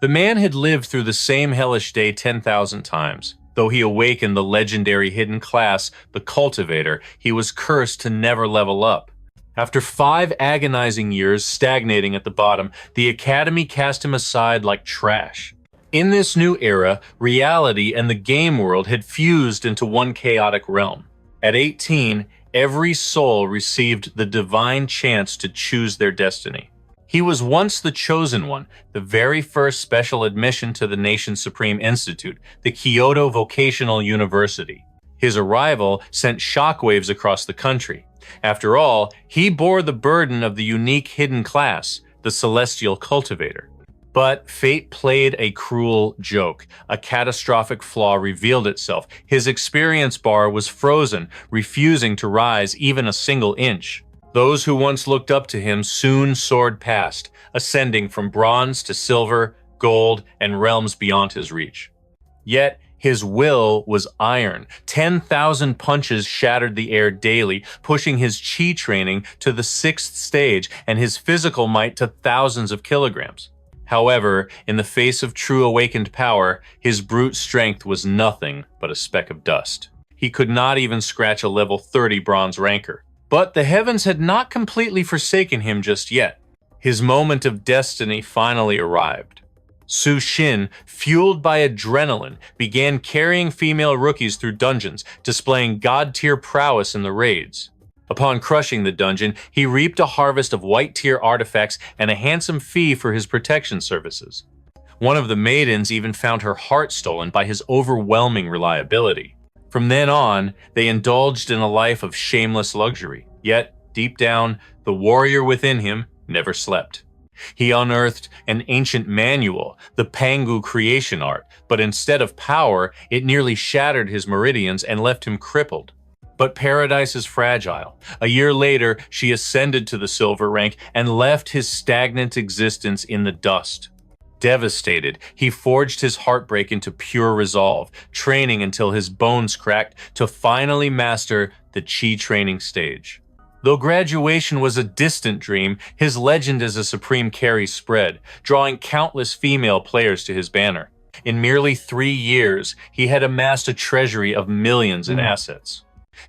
The man had lived through the same hellish day 10,000 times. Though he awakened the legendary hidden class, the Cultivator, he was cursed to never level up. After 5 agonizing years stagnating at the bottom, the Academy cast him aside like trash. In this new era, reality and the game world had fused into one chaotic realm. At 18, every soul received the divine chance to choose their destiny. He was once the chosen one, the very first special admission to the nation's supreme institute, the Kyoto Vocational University. His arrival sent shockwaves across the country. After all, he bore the burden of the unique hidden class, the Celestial Cultivator. But fate played a cruel joke. A catastrophic flaw revealed itself. His experience bar was frozen, refusing to rise even a single inch. Those who once looked up to him soon soared past, ascending from bronze to silver, gold, and realms beyond his reach. Yet, his will was iron. 10,000 punches shattered the air daily, pushing his chi training to the 6th stage and his physical might to thousands of kilograms. However, in the face of true awakened power, his brute strength was nothing but a speck of dust. He could not even scratch a level 30 bronze ranker. But the heavens had not completely forsaken him just yet. His moment of destiny finally arrived. Su Xin, fueled by adrenaline, began carrying female rookies through dungeons, displaying god-tier prowess in the raids. Upon crushing the dungeon, he reaped a harvest of white-tier artifacts and a handsome fee for his protection services. One of the maidens even found her heart stolen by his overwhelming reliability. From then on, they indulged in a life of shameless luxury. Yet, deep down, the warrior within him never slept. He unearthed an ancient manual, the Pangu creation art, but instead of power, it nearly shattered his meridians and left him crippled. But paradise is fragile. A year later, she ascended to the silver rank and left his stagnant existence in the dust. Devastated, he forged his heartbreak into pure resolve, training until his bones cracked to finally master the chi training stage. Though graduation was a distant dream, his legend as a supreme carry spread, drawing countless female players to his banner. In merely 3 years, he had amassed a treasury of millions in assets.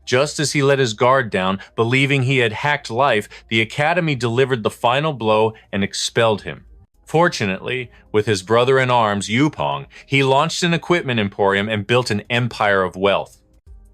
Just as he let his guard down, believing he had hacked life, the Academy delivered the final blow and expelled him. Fortunately, with his brother-in-arms, Yupong, he launched an equipment emporium and built an empire of wealth.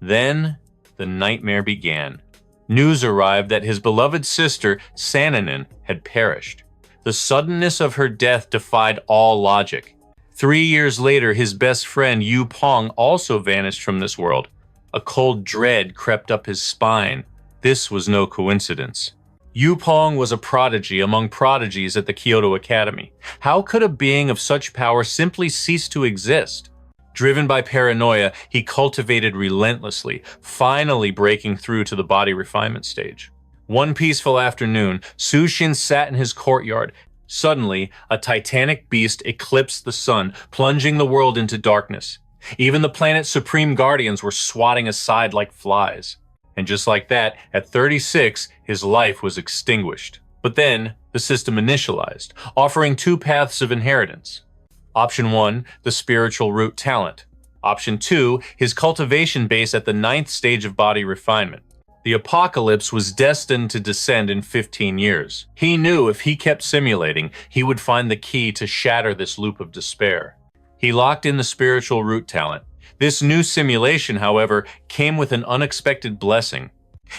Then, the nightmare began. News arrived that his beloved sister, Sananin, had perished. The suddenness of her death defied all logic. 3 years later, his best friend, Yupong, also vanished from this world. A cold dread crept up his spine. This was no coincidence. Yupong was a prodigy among prodigies at the Kyoto Academy. How could a being of such power simply cease to exist? Driven by paranoia, he cultivated relentlessly, finally breaking through to the body refinement stage. One peaceful afternoon, Su Xin sat in his courtyard. Suddenly, a titanic beast eclipsed the sun, plunging the world into darkness. Even the planet's supreme guardians were swatting aside like flies. And just like that, at 36, his life was extinguished. But then, the system initialized, offering 2 paths of inheritance. Option 1, the spiritual root talent. Option 2, his cultivation base at the 9th stage of body refinement. The apocalypse was destined to descend in 15 years. He knew if he kept simulating, he would find the key to shatter this loop of despair. He locked in the spiritual root talent. This new simulation, however, came with an unexpected blessing.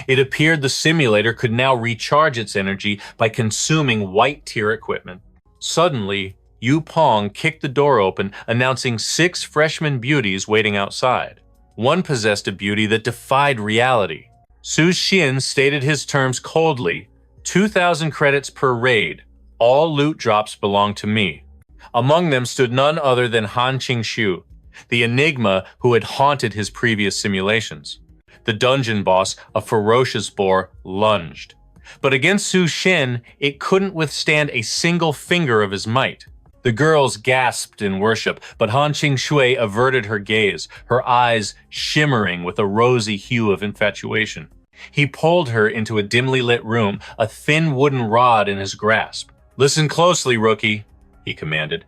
It appeared the simulator could now recharge its energy by consuming white-tier equipment. Suddenly, Yupong kicked the door open, announcing 6 freshman beauties waiting outside. One possessed a beauty that defied reality. Su Xin stated his terms coldly, 2,000 credits per raid. All loot drops belong to me. Among them stood none other than Han Qingshu, the enigma who had haunted his previous simulations. The dungeon boss, a ferocious boar, lunged. But against Su Xin, it couldn't withstand a single finger of his might. The girls gasped in worship, but Han Qingshui averted her gaze, her eyes shimmering with a rosy hue of infatuation. He pulled her into a dimly lit room, a thin wooden rod in his grasp. "Listen closely, rookie," he commanded.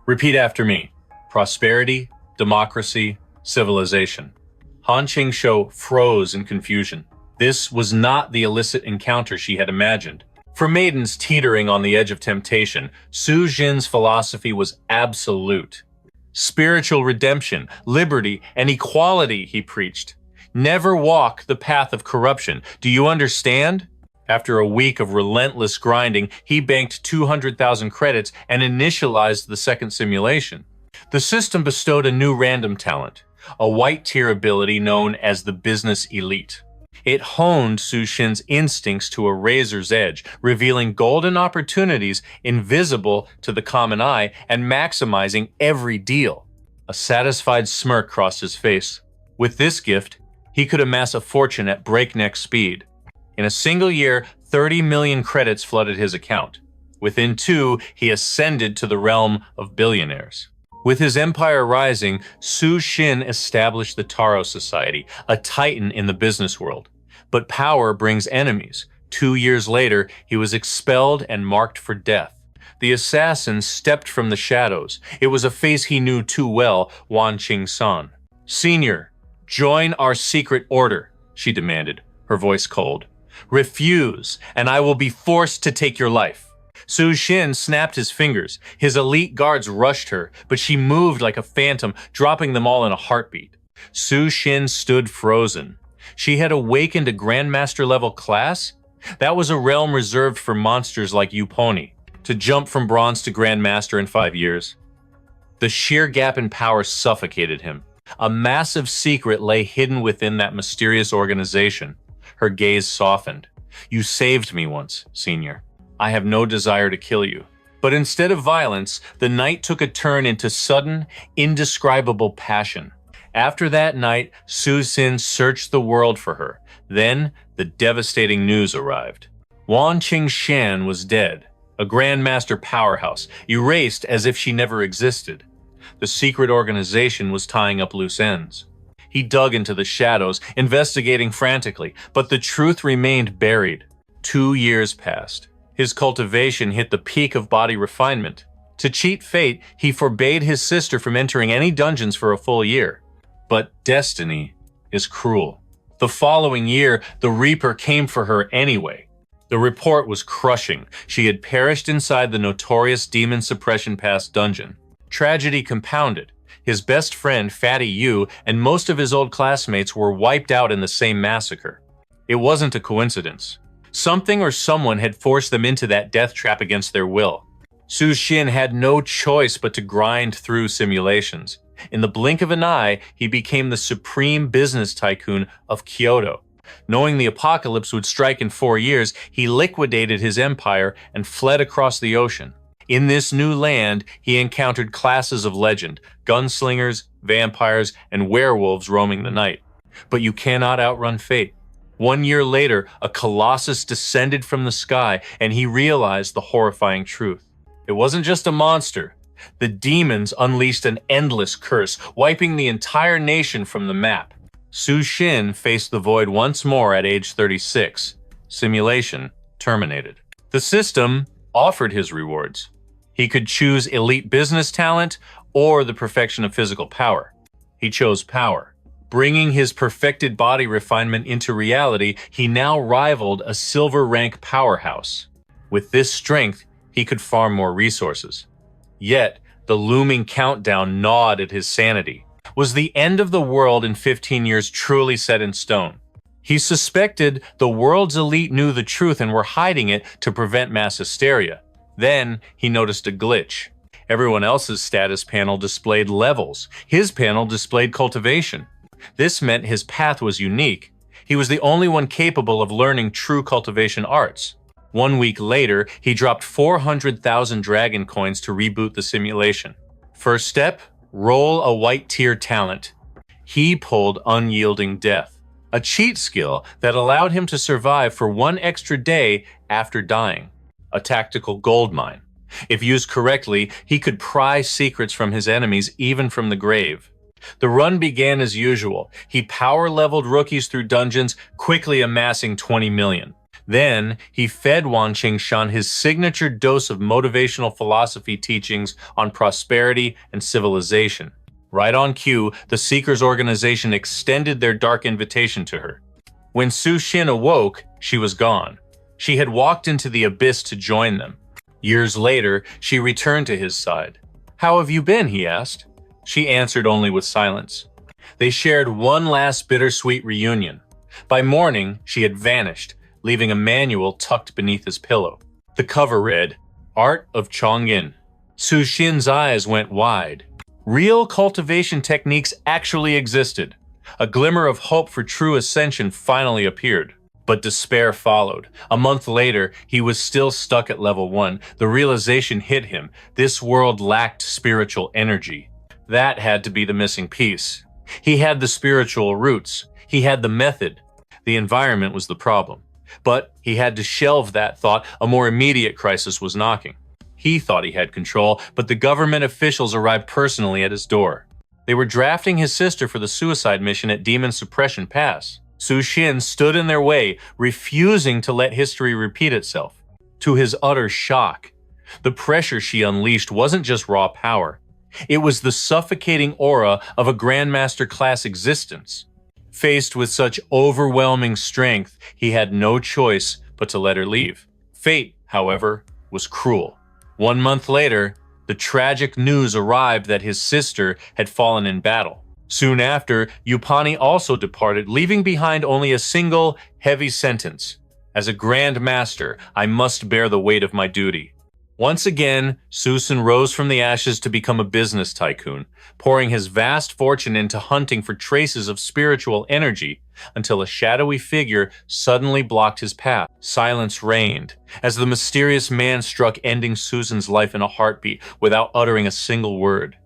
Repeat after me. Prosperity, democracy, civilization. Han Qingshou froze in confusion. This was not the illicit encounter she had imagined. For maidens teetering on the edge of temptation, Su Jin's philosophy was absolute. Spiritual redemption, liberty, and equality, he preached. Never walk the path of corruption. Do you understand? After a week of relentless grinding, he banked 200,000 credits and initialized the second simulation. The system bestowed a new random talent, a white-tier ability known as the Business Elite. It honed Su Jin's instincts to a razor's edge, revealing golden opportunities invisible to the common eye and maximizing every deal. A satisfied smirk crossed his face. With this gift, he could amass a fortune at breakneck speed. In a single year, 30 million credits flooded his account. Within 2, he ascended to the realm of billionaires. With his empire rising, Su Jin established the Taro Society, a titan in the business world. But power brings enemies. 2 years later, he was expelled and marked for death. The assassin stepped from the shadows. It was a face he knew too well, Wan Qingsan. "Senior, join our secret order," she demanded, her voice cold. "Refuse, and I will be forced to take your life." Su Jin snapped his fingers. His elite guards rushed her, but she moved like a phantom, dropping them all in a heartbeat. Su Jin stood frozen. She had awakened a Grandmaster-level class? That was a realm reserved for monsters like Yuponi, to jump from bronze to Grandmaster in 5 years. The sheer gap in power suffocated him. A massive secret lay hidden within that mysterious organization. Her gaze softened. "You saved me once, Senior. I have no desire to kill you." But instead of violence, the night took a turn into sudden, indescribable passion. After that night, Su Jin searched the world for her. Then, the devastating news arrived. Wan Qingshan was dead, a Grandmaster powerhouse, erased as if she never existed. The secret organization was tying up loose ends. He dug into the shadows, investigating frantically, but the truth remained buried. 2 years passed. His cultivation hit the peak of body refinement. To cheat fate, he forbade his sister from entering any dungeons for a full year. But destiny is cruel. The following year, the Reaper came for her anyway. The report was crushing. She had perished inside the notorious Demon Suppression Pass dungeon. Tragedy compounded. His best friend, Fatty Yu, and most of his old classmates were wiped out in the same massacre. It wasn't a coincidence. Something or someone had forced them into that death trap against their will. Su Jin had no choice but to grind through simulations. In the blink of an eye, he became the supreme business tycoon of Kyoto. Knowing the apocalypse would strike in 4 years, he liquidated his empire and fled across the ocean. In this new land, he encountered classes of legend, gunslingers, vampires, and werewolves roaming the night. But you cannot outrun fate. 1 year later, a colossus descended from the sky, and he realized the horrifying truth. It wasn't just a monster. The demons unleashed an endless curse, wiping the entire nation from the map. Su Jin faced the void once more at age 36. Simulation terminated. The system offered his rewards. He could choose elite business talent or the perfection of physical power. He chose power. Bringing his perfected body refinement into reality, he now rivaled a silver rank powerhouse. With this strength, he could farm more resources. Yet, the looming countdown gnawed at his sanity. Was the end of the world in 15 years truly set in stone? He suspected the world's elite knew the truth and were hiding it to prevent mass hysteria. Then, he noticed a glitch. Everyone else's status panel displayed levels. His panel displayed cultivation. This meant his path was unique. He was the only one capable of learning true cultivation arts. 1 week later, he dropped 400,000 dragon coins to reboot the simulation. First step, roll a white tier talent. He pulled Unyielding Death, a cheat skill that allowed him to survive for 1 extra day after dying. A tactical goldmine. If used correctly, he could pry secrets from his enemies, even from the grave. The run began as usual. He power-leveled rookies through dungeons, quickly amassing 20 million. Then, he fed Wan Qingshan his signature dose of motivational philosophy teachings on prosperity and civilization. Right on cue, the Seekers organization extended their dark invitation to her. When Su Xin awoke, she was gone. She had walked into the abyss to join them. Years later, she returned to his side. "How have you been?" he asked. She answered only with silence. They shared one last bittersweet reunion. By morning, she had vanished, leaving a manual tucked beneath his pillow. The cover read, "Art of Chongyin." Su Xin's eyes went wide. Real cultivation techniques actually existed. A glimmer of hope for true ascension finally appeared. But despair followed. A month later, he was still stuck at level 1. The realization hit him. This world lacked spiritual energy. That had to be the missing piece. He had the spiritual roots. He had the method. The environment was the problem. But he had to shelve that thought. A more immediate crisis was knocking. He thought he had control, but the government officials arrived personally at his door. They were drafting his sister for the suicide mission at Demon Suppression Pass. Su Xin stood in their way, refusing to let history repeat itself. To his utter shock, the pressure she unleashed wasn't just raw power. It was the suffocating aura of a Grandmaster-class existence. Faced with such overwhelming strength, he had no choice but to let her leave. Fate, however, was cruel. 1 month later, the tragic news arrived that his sister had fallen in battle. Soon after, Yupani also departed, leaving behind only a single, heavy sentence. "As a Grand Master, I must bear the weight of my duty." Once again, Susan rose from the ashes to become a business tycoon, pouring his vast fortune into hunting for traces of spiritual energy, until a shadowy figure suddenly blocked his path. Silence reigned, as the mysterious man struck, ending Susan's life in a heartbeat without uttering a single word.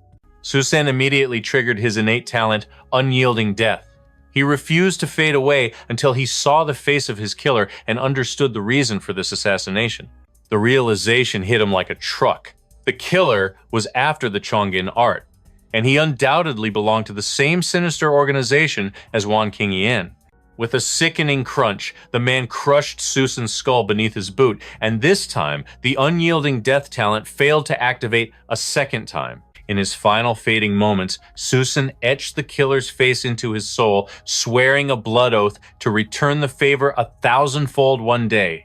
Susan immediately triggered his innate talent, Unyielding Death. He refused to fade away until he saw the face of his killer and understood the reason for this assassination. The realization hit him like a truck. The killer was after the Chongyin art, and he undoubtedly belonged to the same sinister organization as Wan Qingyan. With a sickening crunch, the man crushed Susan's skull beneath his boot, and this time, the Unyielding Death talent failed to activate a second time. In his final fading moments, Susan etched the killer's face into his soul, swearing a blood oath to return the favor 1,000-fold one day.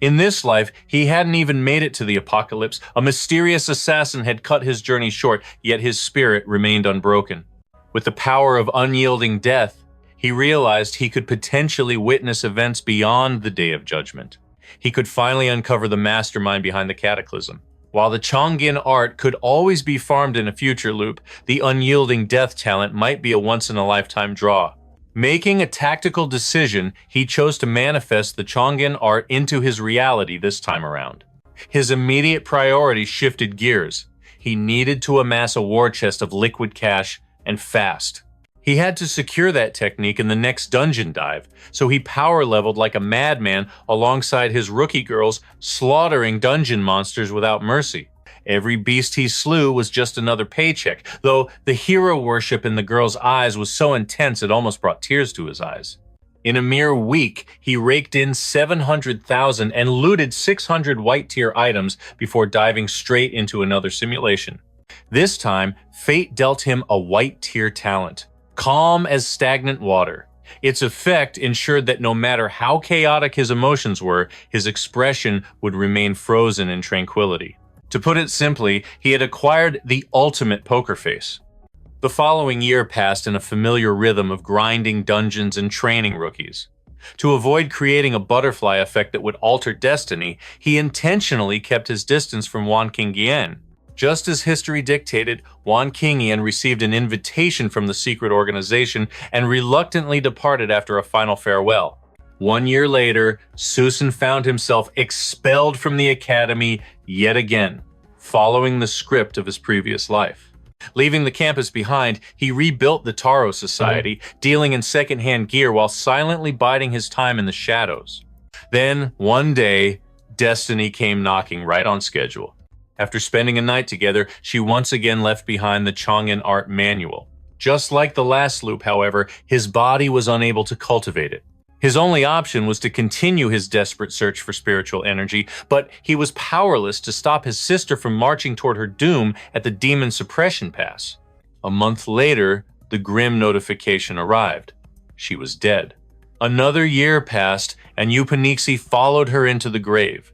In this life, he hadn't even made it to the apocalypse. A mysterious assassin had cut his journey short, yet his spirit remained unbroken. With the power of Unyielding Death, he realized he could potentially witness events beyond the Day of Judgment. He could finally uncover the mastermind behind the cataclysm. While the Chongyin art could always be farmed in a future loop, the Unyielding Death talent might be a once-in-a-lifetime draw. Making a tactical decision, he chose to manifest the Chongyin art into his reality this time around. His immediate priority shifted gears. He needed to amass a war chest of liquid cash, and fast. He had to secure that technique in the next dungeon dive, so he power leveled like a madman alongside his rookie girls, slaughtering dungeon monsters without mercy. Every beast he slew was just another paycheck, though the hero worship in the girl's eyes was so intense it almost brought tears to his eyes. In a mere week, he raked in 700,000 and looted 600 white tier items before diving straight into another simulation. This time, fate dealt him a white tier talent, calm as stagnant water. Its effect ensured that no matter how chaotic his emotions were, his expression would remain frozen in tranquility. To put it simply, he had acquired the ultimate poker face. The following year passed in a familiar rhythm of grinding dungeons and training rookies. To avoid creating a butterfly effect that would alter destiny, he intentionally kept his distance from Wan Qingyan. Just as history dictated, Wan Qingyan received an invitation from the secret organization and reluctantly departed after a final farewell. 1 year later, Susan found himself expelled from the academy yet again, following the script of his previous life. Leaving the campus behind, he rebuilt the Taro Society, dealing in second-hand gear while silently biding his time in the shadows. Then, one day, destiny came knocking right on schedule. After spending a night together, she once again left behind the Chongyin art manual. Just like the last loop, however, his body was unable to cultivate it. His only option was to continue his desperate search for spiritual energy, but he was powerless to stop his sister from marching toward her doom at the Demon Suppression Pass. A month later, the grim notification arrived. She was dead. Another year passed, and Upanixi followed her into the grave.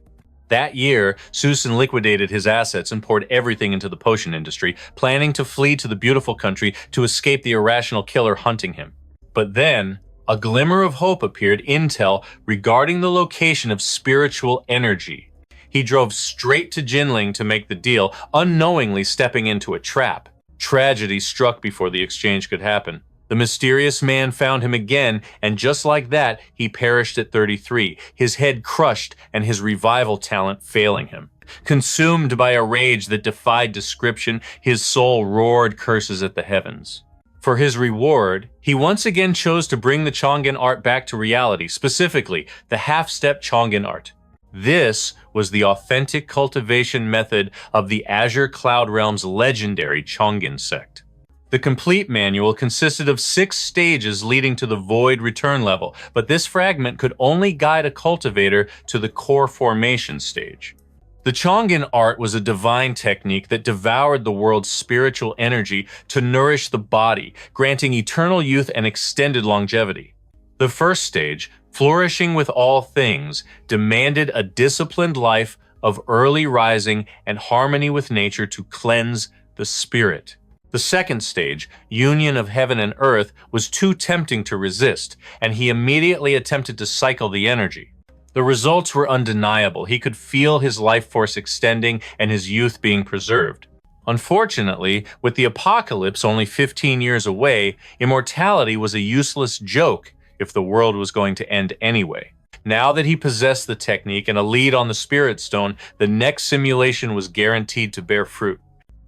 That year, Susan liquidated his assets and poured everything into the potion industry, planning to flee to the beautiful country to escape the irrational killer hunting him. But then, a glimmer of hope appeared intel regarding the location of spiritual energy. He drove straight to Jinling to make the deal, unknowingly stepping into a trap. Tragedy struck before the exchange could happen. The mysterious man found him again, and just like that, he perished at 33, his head crushed and his revival talent failing him. Consumed by a rage that defied description, his soul roared curses at the heavens. For his reward, he once again chose to bring the Chongan art back to reality, specifically the half-step Chongan art. This was the authentic cultivation method of the Azure Cloud Realm's legendary Chongan sect. The complete manual consisted of 6 stages leading to the Void return level, but this fragment could only guide a cultivator to the core formation stage. The Chongan art was a divine technique that devoured the world's spiritual energy to nourish the body, granting eternal youth and extended longevity. The first stage, flourishing with all things, demanded a disciplined life of early rising and harmony with nature to cleanse the spirit. The second stage, union of heaven and earth, was too tempting to resist, and he immediately attempted to cycle the energy. The results were undeniable. He could feel his life force extending and his youth being preserved. Unfortunately, with the apocalypse only 15 years away, immortality was a useless joke if the world was going to end anyway. Now that he possessed the technique and a lead on the Spirit Stone, the next simulation was guaranteed to bear fruit.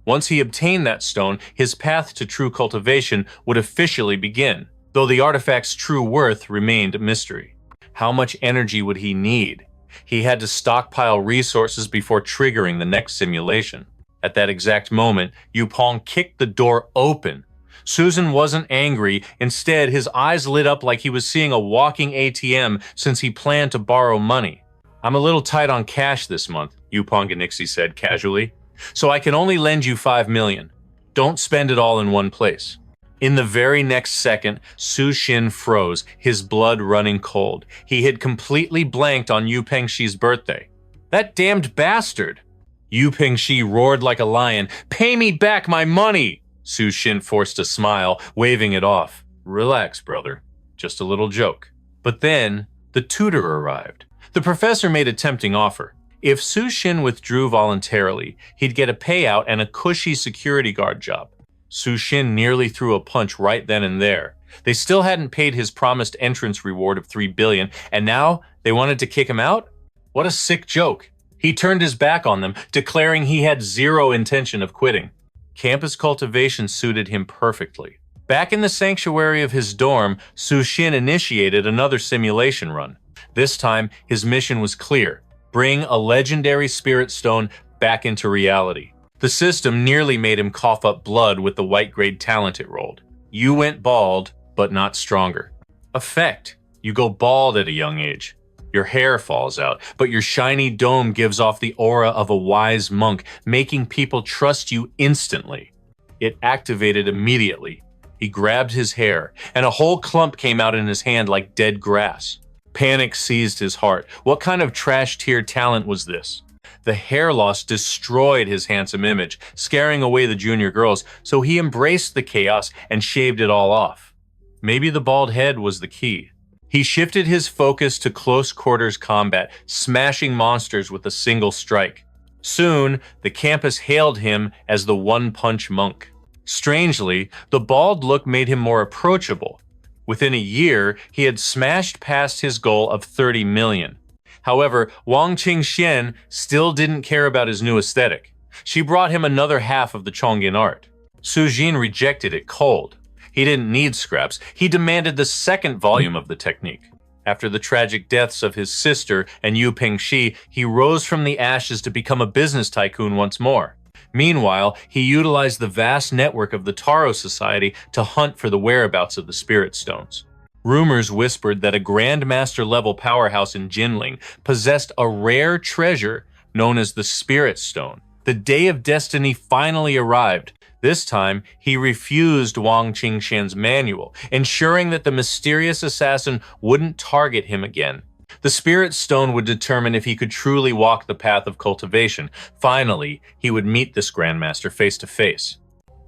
Once he obtained that stone, his path to true cultivation would officially begin, though the artifact's true worth remained a mystery. How much energy would he need? He had to stockpile resources before triggering the next simulation. At that exact moment, Yupong kicked the door open. Susan wasn't angry. Instead, his eyes lit up like he was seeing a walking ATM since he planned to borrow money. "I'm a little tight on cash this month," Upanganixi said casually, "so I can only lend you 5 million. Don't spend it all in one place." In the very next second, Su Xin froze, his blood running cold. He had completely blanked on Yu Pengxi's birthday. "That damned bastard!" Yu Pengxi roared like a lion. "Pay me back my money!" Su Xin forced a smile, waving it off. "Relax, brother. Just a little joke." But then, the tutor arrived. The professor made a tempting offer. If Su Xin withdrew voluntarily, he'd get a payout and a cushy security guard job. Su Xin nearly threw a punch right then and there. They still hadn't paid his promised entrance reward of 3 billion, and now they wanted to kick him out? What a sick joke. He turned his back on them, declaring he had zero intention of quitting. Campus cultivation suited him perfectly. Back in the sanctuary of his dorm, Su Xin initiated another simulation run. This time, his mission was clear: bring a legendary spirit stone back into reality. The system nearly made him cough up blood with the white-grade talent it rolled. You went bald, but not stronger. Effect: you go bald at a young age. Your hair falls out, but your shiny dome gives off the aura of a wise monk, making people trust you instantly. It activated immediately. He grabbed his hair, and a whole clump came out in his hand like dead grass. Panic seized his heart. What kind of trash-tier talent was this? The hair loss destroyed his handsome image, scaring away the junior girls, so he embraced the chaos and shaved it all off. Maybe the bald head was the key. He shifted his focus to close-quarters combat, smashing monsters with a single strike. Soon, the campus hailed him as the one-punch monk. Strangely, the bald look made him more approachable. Within a year, he had smashed past his goal of 30 million. However, Wang Qingxian still didn't care about his new aesthetic. She brought him another half of the Chongyin art. Su Jin rejected it cold. He didn't need scraps. He demanded the second volume of the technique. After the tragic deaths of his sister and Yu Pengxi, he rose from the ashes to become a business tycoon once more. Meanwhile, he utilized the vast network of the Taro Society to hunt for the whereabouts of the Spirit Stones. Rumors whispered that a Grandmaster-level powerhouse in Jinling possessed a rare treasure known as the Spirit Stone. The day of destiny finally arrived. This time, he refused Wang Qingxian's manual, ensuring that the mysterious assassin wouldn't target him again. The Spirit Stone would determine if he could truly walk the path of cultivation. Finally, he would meet this Grandmaster face to face.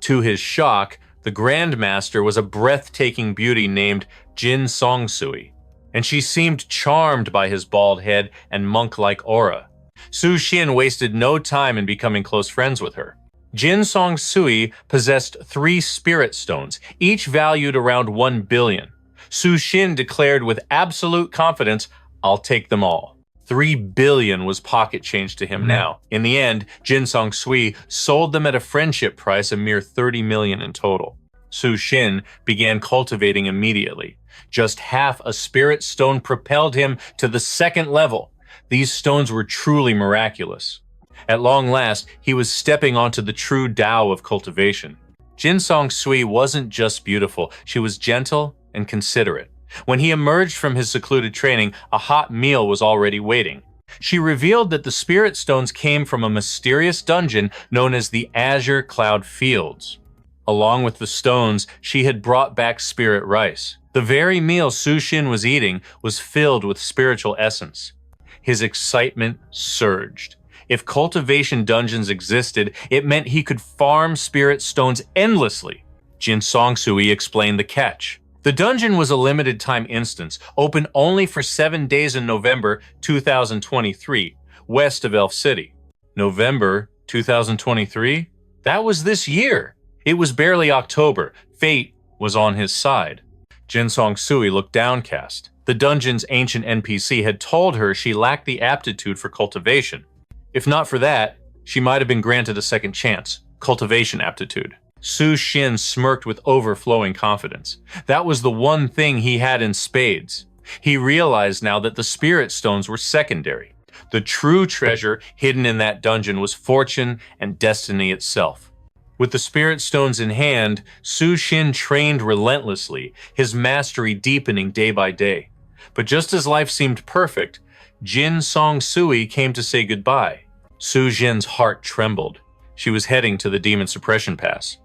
To his shock, the Grandmaster was a breathtaking beauty named Jin Songsui, and she seemed charmed by his bald head and monk-like aura. Su Xin wasted no time in becoming close friends with her. Jin Songsui possessed 3 spirit stones, each valued around 1 billion. Su Xin declared with absolute confidence, "I'll take them all." 3 billion was pocket change to him now. In the end, Jin Songsui sold them at a friendship price, a mere 30 million in total. Su Xin began cultivating immediately. Just half a spirit stone propelled him to the 2nd level. These stones were truly miraculous. At long last, he was stepping onto the true Tao of cultivation. Jin Songsui wasn't just beautiful, she was gentle and considerate. When he emerged from his secluded training, a hot meal was already waiting. She revealed that the spirit stones came from a mysterious dungeon known as the Azure Cloud Fields. Along with the stones, she had brought back spirit rice. The very meal Su Xin was eating was filled with spiritual essence. His excitement surged. If cultivation dungeons existed, it meant he could farm spirit stones endlessly. Jin Songsui explained the catch. The dungeon was a limited-time instance, open only for 7 days in November 2023, west of Elf City. November 2023? That was this year. It was barely October. Fate was on his side. Jin Songsui looked downcast. The dungeon's ancient NPC had told her she lacked the aptitude for cultivation. If not for that, she might have been granted a second chance, cultivation aptitude. Su Xin smirked with overflowing confidence. That was the one thing he had in spades. He realized now that the spirit stones were secondary. The true treasure hidden in that dungeon was fortune and destiny itself. With the spirit stones in hand, Su Xin trained relentlessly, his mastery deepening day by day. But just as life seemed perfect, Jin Songsui came to say goodbye. Su Xin's heart trembled. She was heading to the Demon Suppression Pass.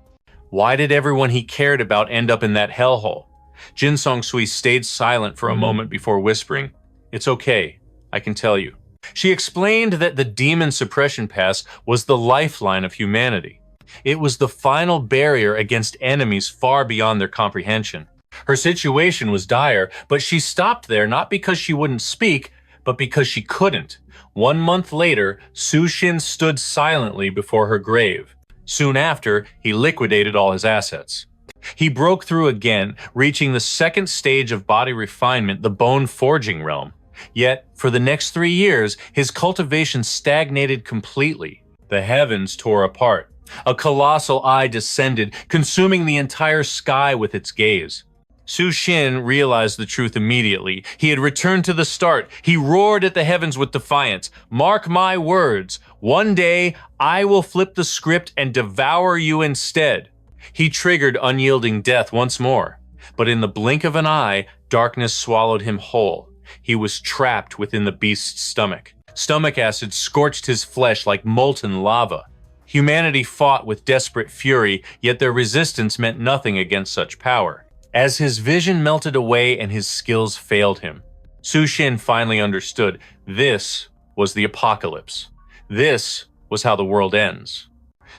Why did everyone he cared about end up in that hellhole? Jin Songsui stayed silent for a moment before whispering, "It's okay, I can tell you." She explained that the Demon Suppression Pass was the lifeline of humanity. It was the final barrier against enemies far beyond their comprehension. Her situation was dire, but she stopped there not because she wouldn't speak, but because she couldn't. 1 month later, Su Xin stood silently before her grave. Soon after, he liquidated all his assets. He broke through again, reaching the 2nd stage of body refinement, the bone forging realm. Yet, for the next 3 years, his cultivation stagnated completely. The heavens tore apart. A colossal eye descended, consuming the entire sky with its gaze. Su Xin realized the truth immediately. He had returned to the start. He roared at the heavens with defiance. "Mark my words. One day, I will flip the script and devour you instead." He triggered unyielding death once more. But in the blink of an eye, darkness swallowed him whole. He was trapped within the beast's stomach. Stomach acid scorched his flesh like molten lava. Humanity fought with desperate fury, yet their resistance meant nothing against such power. As his vision melted away and his skills failed him, Su Xin finally understood this was the apocalypse. This was how the world ends.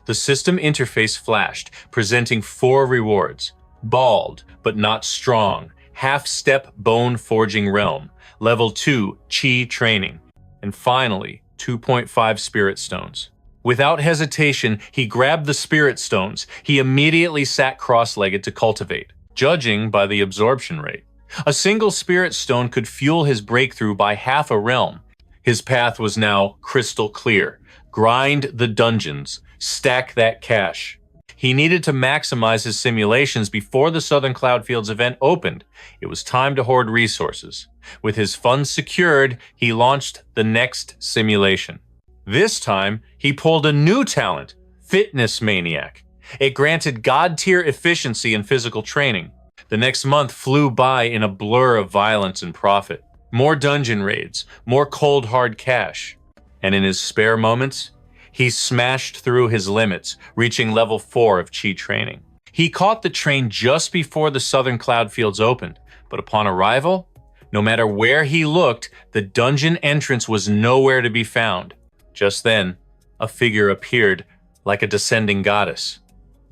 The system interface flashed, presenting 4 rewards. Bald, but not strong. Half-step bone forging realm. Level 2, Qi training. And finally, 2.5 spirit stones. Without hesitation, he grabbed the spirit stones. He immediately sat cross-legged to cultivate, judging by the absorption rate. A single spirit stone could fuel his breakthrough by half a realm. His path was now crystal clear. Grind the dungeons. Stack that cash. He needed to maximize his simulations before the Southern Cloudfields event opened. It was time to hoard resources. With his funds secured, he launched the next simulation. This time, he pulled a new talent, Fitness Maniac. It granted God-tier efficiency in physical training. The next month flew by in a blur of violence and profit. More dungeon raids, more cold hard cash. And in his spare moments, he smashed through his limits, reaching level 4 of Chi training. He caught the train just before the southern cloud fields opened, but upon arrival, no matter where he looked, the dungeon entrance was nowhere to be found. Just then, a figure appeared like a descending goddess.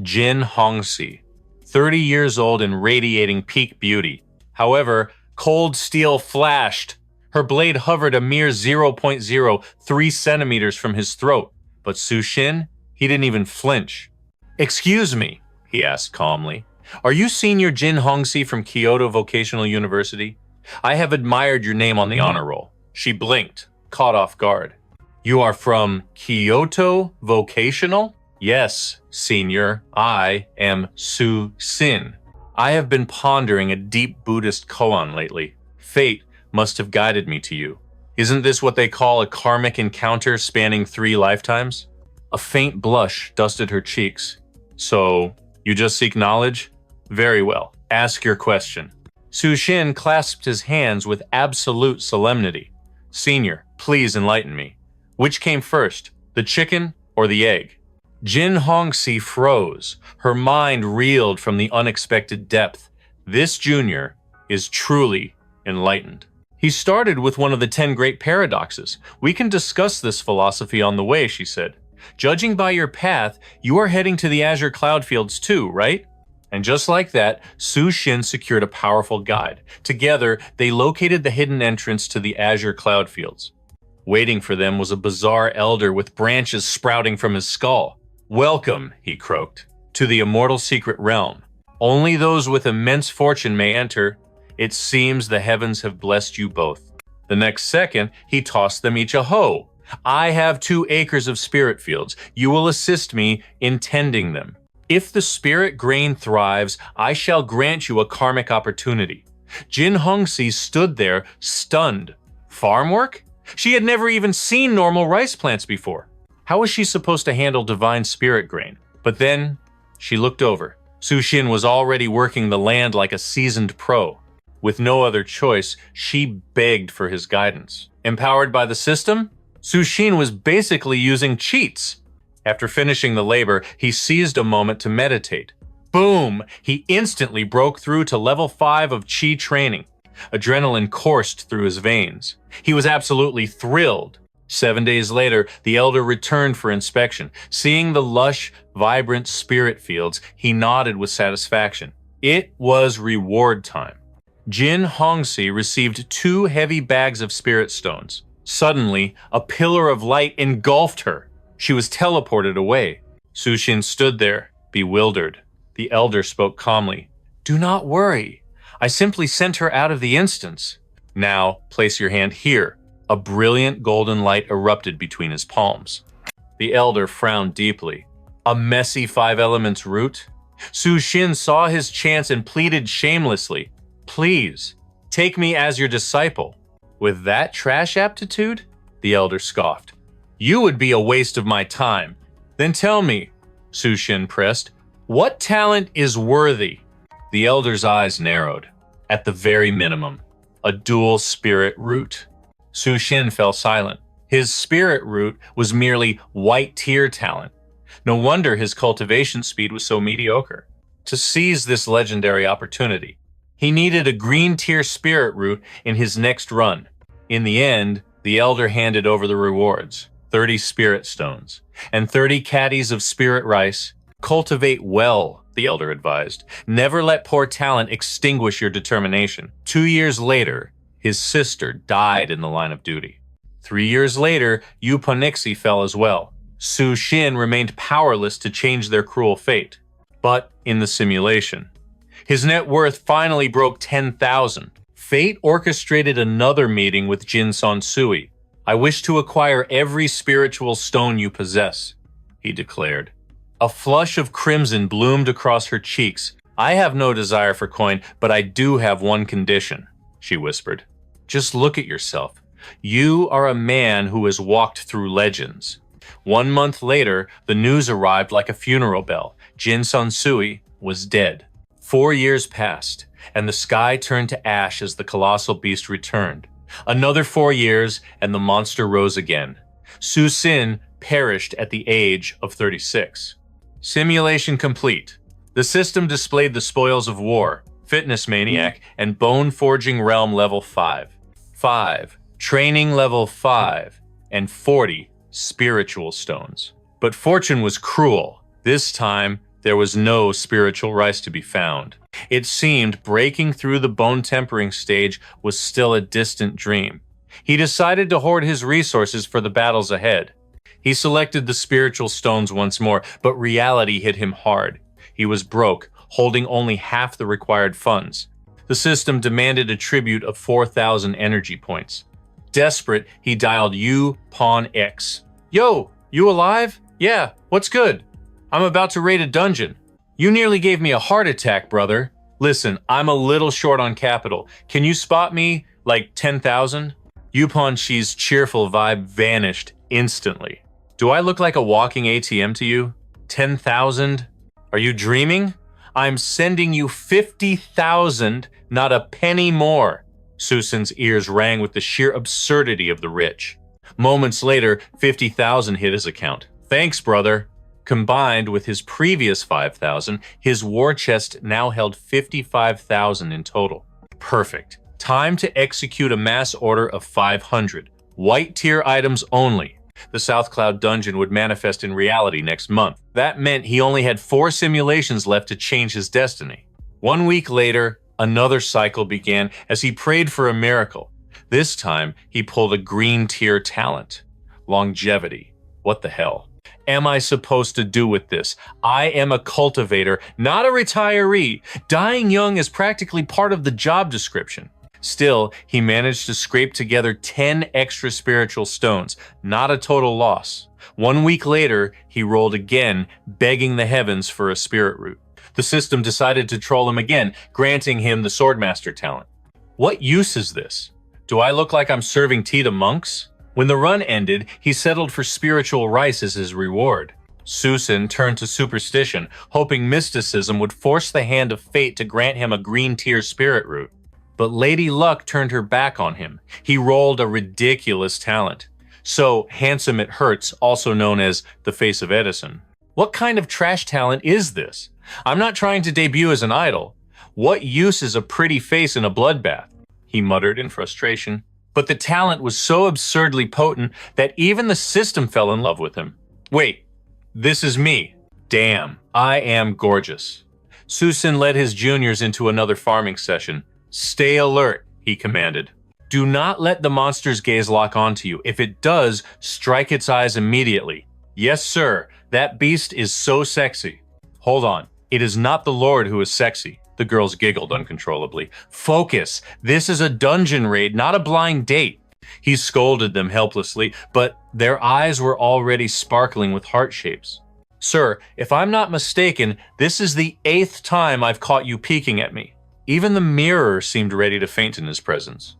Jin Hongxi, 30 years old and radiating peak beauty. However, cold steel flashed. Her blade hovered a mere 0.03 centimeters from his throat. But Su Xin, he didn't even flinch. "Excuse me," he asked calmly. "Are you Senior Jin Hongxi from Kyoto Vocational University? I have admired your name on the honor roll." She blinked, caught off guard. "You are from Kyoto Vocational?" "Yes, Senior. I am Su Xin. I have been pondering a deep Buddhist koan lately. Fate must have guided me to you. Isn't this what they call a karmic encounter spanning 3 lifetimes?" A faint blush dusted her cheeks. "So, you just seek knowledge? Very well. Ask your question." Su Xin clasped his hands with absolute solemnity. "Senior, please enlighten me. Which came first, the chicken or the egg?" Jin Hongxi froze. Her mind reeled from the unexpected depth. This junior is truly enlightened. "He started with one of the 10 great paradoxes. We can discuss this philosophy on the way," she said. "Judging by your path, you are heading to the Azure Cloud Fields too, right?" And just like that, Su Xin secured a powerful guide. Together, they located the hidden entrance to the Azure Cloud Fields. Waiting for them was a bizarre elder with branches sprouting from his skull. "Welcome," he croaked, "to the immortal secret realm. Only those with immense fortune may enter. It seems the heavens have blessed you both." The next second, he tossed them each a hoe. "I have 2 acres of spirit fields. You will assist me in tending them. If the spirit grain thrives, I shall grant you a karmic opportunity." Jin Hongxi stood there, stunned. Farm work? She had never even seen normal rice plants before. How was she supposed to handle divine spirit grain? But then, she looked over. Su Xin was already working the land like a seasoned pro. With no other choice, she begged for his guidance. Empowered by the system, Su Xin was basically using cheats. After finishing the labor, he seized a moment to meditate. Boom! He instantly broke through to level 5 of Qi training. Adrenaline coursed through his veins. He was absolutely thrilled. 7 days later, the elder returned for inspection. Seeing the lush, vibrant spirit fields, he nodded with satisfaction. It was reward time. Jin Hongxi received 2 heavy bags of spirit stones. Suddenly, a pillar of light engulfed her. She was teleported away. Su Xin stood there, bewildered. The elder spoke calmly. "Do not worry. I simply sent her out of the instance. Now, place your hand here." A brilliant golden light erupted between his palms. The elder frowned deeply. A messy 5 elements root? Su Xin saw his chance and pleaded shamelessly. "Please, take me as your disciple." "With that trash aptitude?" The elder scoffed. "You would be a waste of my time." "Then tell me," Su Xin pressed, "what talent is worthy?" The elder's eyes narrowed. At the very minimum, a dual spirit root. Su Xin fell silent. His spirit root was merely white tier talent. No wonder his cultivation speed was so mediocre. To seize this legendary opportunity, he needed a green tier spirit root in his next run. In the end, the elder handed over the rewards, 30 spirit stones, and 30 caddies of spirit rice. "Cultivate well," the elder advised. "Never let poor talent extinguish your determination." 2 years later, his sister died in the line of duty. 3 years later, Yu Ponixi fell as well. Su Xin remained powerless to change their cruel fate. But in the simulation, his net worth finally broke 10,000. Fate orchestrated another meeting with Jin Sansui. "I wish to acquire every spiritual stone you possess," he declared. A flush of crimson bloomed across her cheeks. "I have no desire for coin, but I do have one condition," she whispered. "Just look at yourself. You are a man who has walked through legends." 1 month later, the news arrived like a funeral bell. Jin Sansui was dead. 4 years passed, and the sky turned to ash as the colossal beast returned. Another 4 years, and the monster rose again. Su Sin perished at the age of 36. Simulation complete. The system displayed the spoils of war, Fitness Maniac, and Bone Forging Realm level 5. 5. Training level 5. And 40 spiritual stones. But fortune was cruel. This time, there was no spiritual rice to be found. It seemed breaking through the bone tempering stage was still a distant dream. He decided to hoard his resources for the battles ahead. He selected the spiritual stones once more, but reality hit him hard. He was broke, holding only half the required funds. The system demanded a tribute of 4,000 energy points. Desperate, he dialed U Pawn X. Yo, you alive? Yeah, what's good? I'm about to raid a dungeon. You nearly gave me a heart attack, brother. Listen, I'm a little short on capital. Can you spot me, like 10,000? Yupon Shi's cheerful vibe vanished instantly. Do I look like a walking ATM to you? 10,000? Are you dreaming? I'm sending you 50,000, not a penny more. Susan's ears rang with the sheer absurdity of the rich. Moments later, 50,000 hit his account. Thanks, brother. Combined with his previous 5,000, his war chest now held 55,000 in total. Perfect. Time to execute a mass order of 500. White tier items only. The South Cloud dungeon would manifest in reality next month. That meant he only had 4 simulations left to change his destiny. 1 week later, another cycle began as he prayed for a miracle. This time, he pulled a green tier talent. Longevity. What the hell am I supposed to do with this? I am a cultivator, not a retiree. Dying young is practically part of the job description. Still, he managed to scrape together 10 extra spiritual stones, not a total loss. 1 week later, he rolled again, begging the heavens for a spirit root. The system decided to troll him again, granting him the Swordmaster talent. What use is this? Do I look like I'm serving tea to monks? When the run ended, he settled for spiritual rice as his reward. Susan turned to superstition, hoping mysticism would force the hand of fate to grant him a green tier spirit root. But Lady Luck turned her back on him. He rolled a ridiculous talent. So, Handsome It Hurts, also known as the Face of Edison. What kind of trash talent is this? I'm not trying to debut as an idol. What use is a pretty face in a bloodbath? He muttered in frustration. But the talent was so absurdly potent that even the system fell in love with him. Wait, this is me. Damn, I am gorgeous. Susan led his juniors into another farming session. Stay alert, he commanded. Do not let the monster's gaze lock onto you. If it does, strike its eyes immediately. Yes, sir, that beast is so sexy. Hold on, it is not the Lord who is sexy. The girls giggled uncontrollably. Focus, this is a dungeon raid, not a blind date. He scolded them helplessly, but their eyes were already sparkling with heart shapes. Sir, if I'm not mistaken, this is the 8th time I've caught you peeking at me. Even the mirror seemed ready to faint in his presence.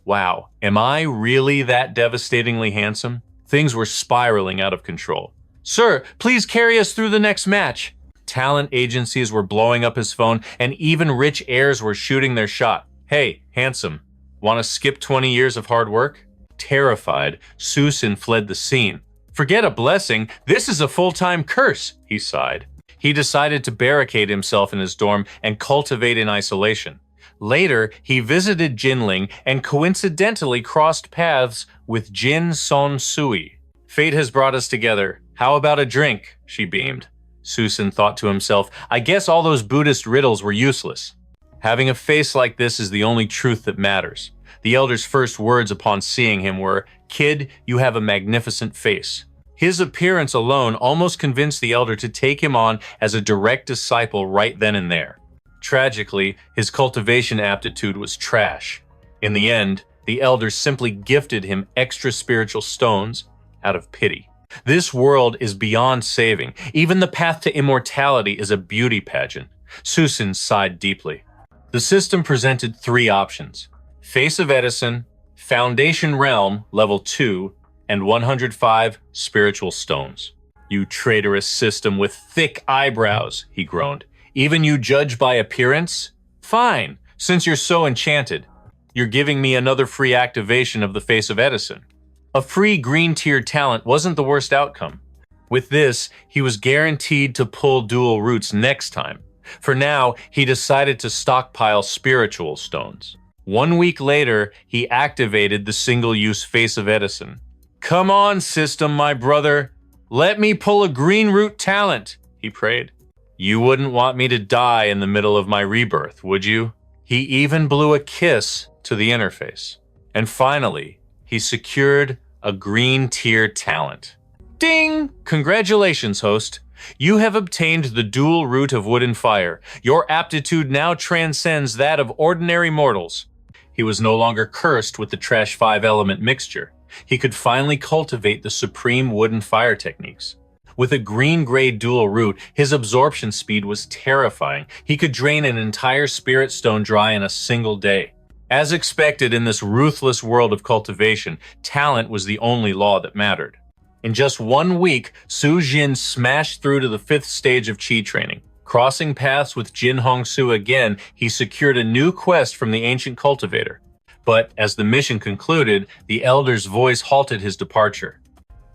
Wow, am I really that devastatingly handsome? Things were spiraling out of control. Sir, please carry us through the next match. Talent agencies were blowing up his phone, and even rich heirs were shooting their shot. Hey, handsome, want to skip 20 years of hard work? Terrified, Susan fled the scene. Forget a blessing, this is a full-time curse, he sighed. He decided to barricade himself in his dorm and cultivate in isolation. Later, he visited Jinling and coincidentally crossed paths with Jin Son Sui. Fate has brought us together. How about a drink? She beamed. Susan thought to himself, I guess all those Buddhist riddles were useless. Having a face like this is the only truth that matters. The elder's first words upon seeing him were, Kid, you have a magnificent face. His appearance alone almost convinced the elder to take him on as a direct disciple right then and there. Tragically, his cultivation aptitude was trash. In the end, the elder simply gifted him extra spiritual stones out of pity. This world is beyond saving. Even the path to immortality is a beauty pageant. Susan sighed deeply. The system presented 3 options. Face of Edison, Foundation Realm, level 2, and 105 spiritual stones. You traitorous system with thick eyebrows, he groaned. Even you judge by appearance? Fine, since you're so enchanted. You're giving me another free activation of the Face of Edison. A free green-tiered talent wasn't the worst outcome. With this, he was guaranteed to pull dual roots next time. For now, he decided to stockpile spiritual stones. 1 week later, he activated the single-use Face of Edison. "Come on, system, my brother. Let me pull a green root talent," he prayed. "You wouldn't want me to die in the middle of my rebirth, would you?" He even blew a kiss to the interface. And finally, he secured a green tier talent. Ding! Congratulations, host. You have obtained the dual root of wood and fire. Your aptitude now transcends that of ordinary mortals. He was no longer cursed with the trash 5-element mixture. He could finally cultivate the supreme wood and fire techniques. With a green-gray dual root, his absorption speed was terrifying. He could drain an entire spirit stone dry in a single day. As expected in this ruthless world of cultivation, talent was the only law that mattered. In just 1 week, Su Jin smashed through to the 5th stage of Qi training. Crossing paths with Jin Hongsu again, he secured a new quest from the ancient cultivator. But as the mission concluded, the elder's voice halted his departure.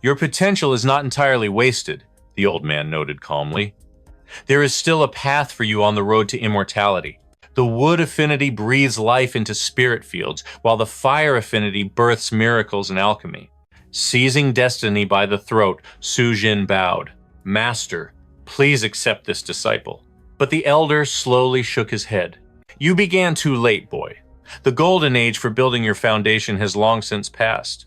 "Your potential is not entirely wasted," the old man noted calmly. "There is still a path for you on the road to immortality. The wood affinity breathes life into spirit fields, while the fire affinity births miracles and alchemy." Seizing destiny by the throat, Su Jin bowed. "Master, please accept this disciple." But the elder slowly shook his head. "You began too late, boy. The golden age for building your foundation has long since passed."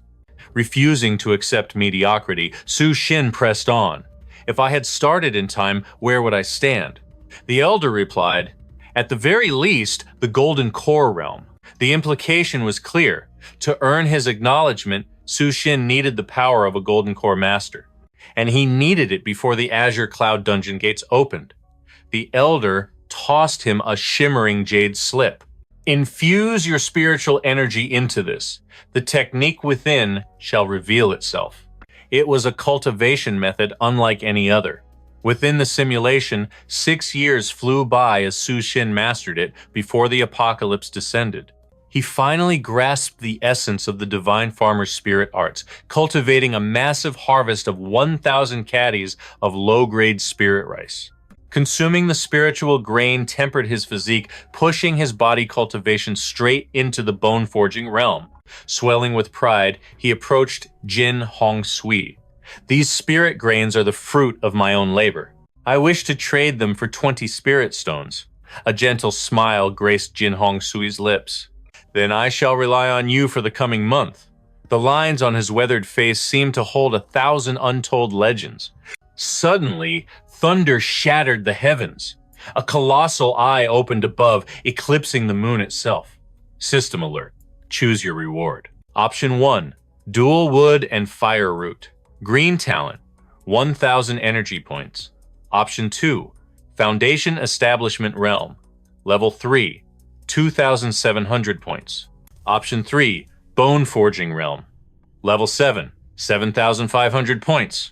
Refusing to accept mediocrity, Su Jin pressed on. "If I had started in time, where would I stand?" The elder replied, "At the very least, the golden core realm." The implication was clear. To earn his acknowledgement, Su Jin needed the power of a golden core master. And he needed it before the Azure Cloud dungeon gates opened. The elder tossed him a shimmering jade slip. "Infuse your spiritual energy into this. The technique within shall reveal itself." It was a cultivation method unlike any other. Within the simulation, 6 years flew by as Su Jin mastered it before the apocalypse descended. He finally grasped the essence of the divine farmer's spirit arts, cultivating a massive harvest of 1,000 caddies of low-grade spirit rice. Consuming the spiritual grain tempered his physique, pushing his body cultivation straight into the bone-forging realm. Swelling with pride, he approached Jin Hongsui. "These spirit grains are the fruit of my own labor. I wish to trade them for 20 spirit stones." A gentle smile graced Jin Hongsui's lips. "Then I shall rely on you for the coming month." The lines on his weathered face seemed to hold 1,000 untold legends. Suddenly, thunder shattered the heavens. A colossal eye opened above, eclipsing the moon itself. System alert. Choose your reward. Option 1. Dual wood and fire root. Green talent. 1,000 energy points. Option 2. Foundation establishment realm. Level 3. 2,700 points. Option 3. Bone forging realm. Level 7. 7,500 points.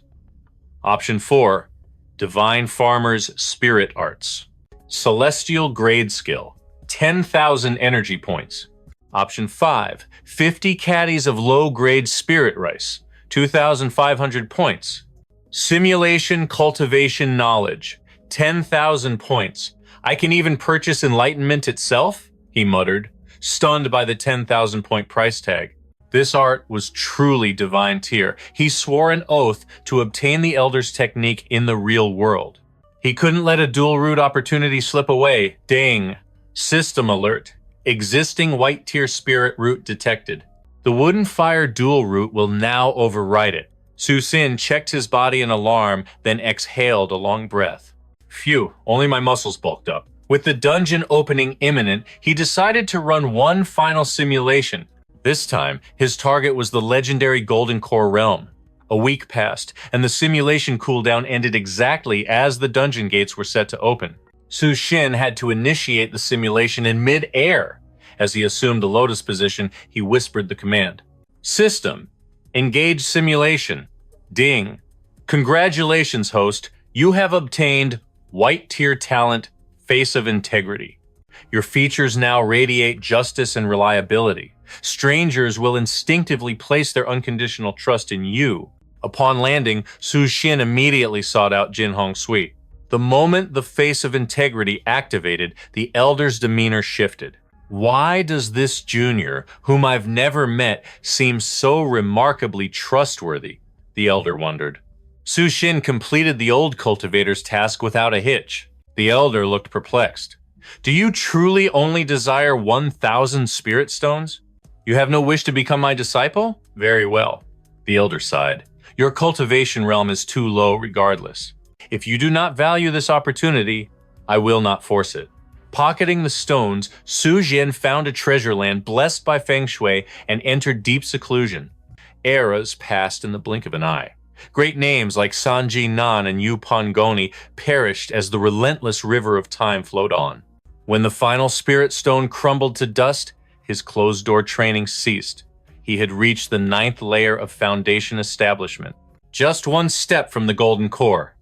Option 4. Divine Farmer's Spirit Arts. Celestial Grade Skill. 10,000 energy points. Option 5. 50 caddies of low-grade Spirit Rice. 2,500 points. Simulation Cultivation Knowledge. 10,000 points. I can even purchase enlightenment itself? He muttered, stunned by the 10,000 point price tag. This art was truly divine tier. He swore an oath to obtain the elder's technique in the real world. He couldn't let a dual root opportunity slip away. Ding. System alert. Existing white tier spirit root detected. The wooden fire dual root will now override it. Su Sin checked his body in alarm, then exhaled a long breath. Phew, only my muscles bulked up. With the dungeon opening imminent, he decided to run one final simulation. This time, his target was the legendary Golden Core realm. A week passed, and the simulation cooldown ended exactly as the dungeon gates were set to open. Su Xin had to initiate the simulation in mid-air. As he assumed the lotus position, he whispered the command. System, engage simulation. Ding. Congratulations, host. You have obtained white tier talent face of integrity. Your features now radiate justice and reliability. Strangers will instinctively place their unconditional trust in you. Upon landing, Su Xin immediately sought out Jin Hongsui. The moment the face of integrity activated, the elder's demeanor shifted. Why does this junior, whom I've never met, seem so remarkably trustworthy? The elder wondered. Su Xin completed the old cultivator's task without a hitch. The elder looked perplexed. Do you truly only desire 1,000 spirit stones? You have no wish to become my disciple? Very well. The elder sighed. Your cultivation realm is too low regardless. If you do not value this opportunity, I will not force it. Pocketing the stones, Su Jian found a treasure land blessed by feng shui and entered deep seclusion. Eras passed in the blink of an eye. Great names like Sanji Nan and Yu Pongoni perished as the relentless river of time flowed on. When the final spirit stone crumbled to dust, his closed-door training ceased. He had reached the 9th layer of foundation establishment. Just one step from the golden core.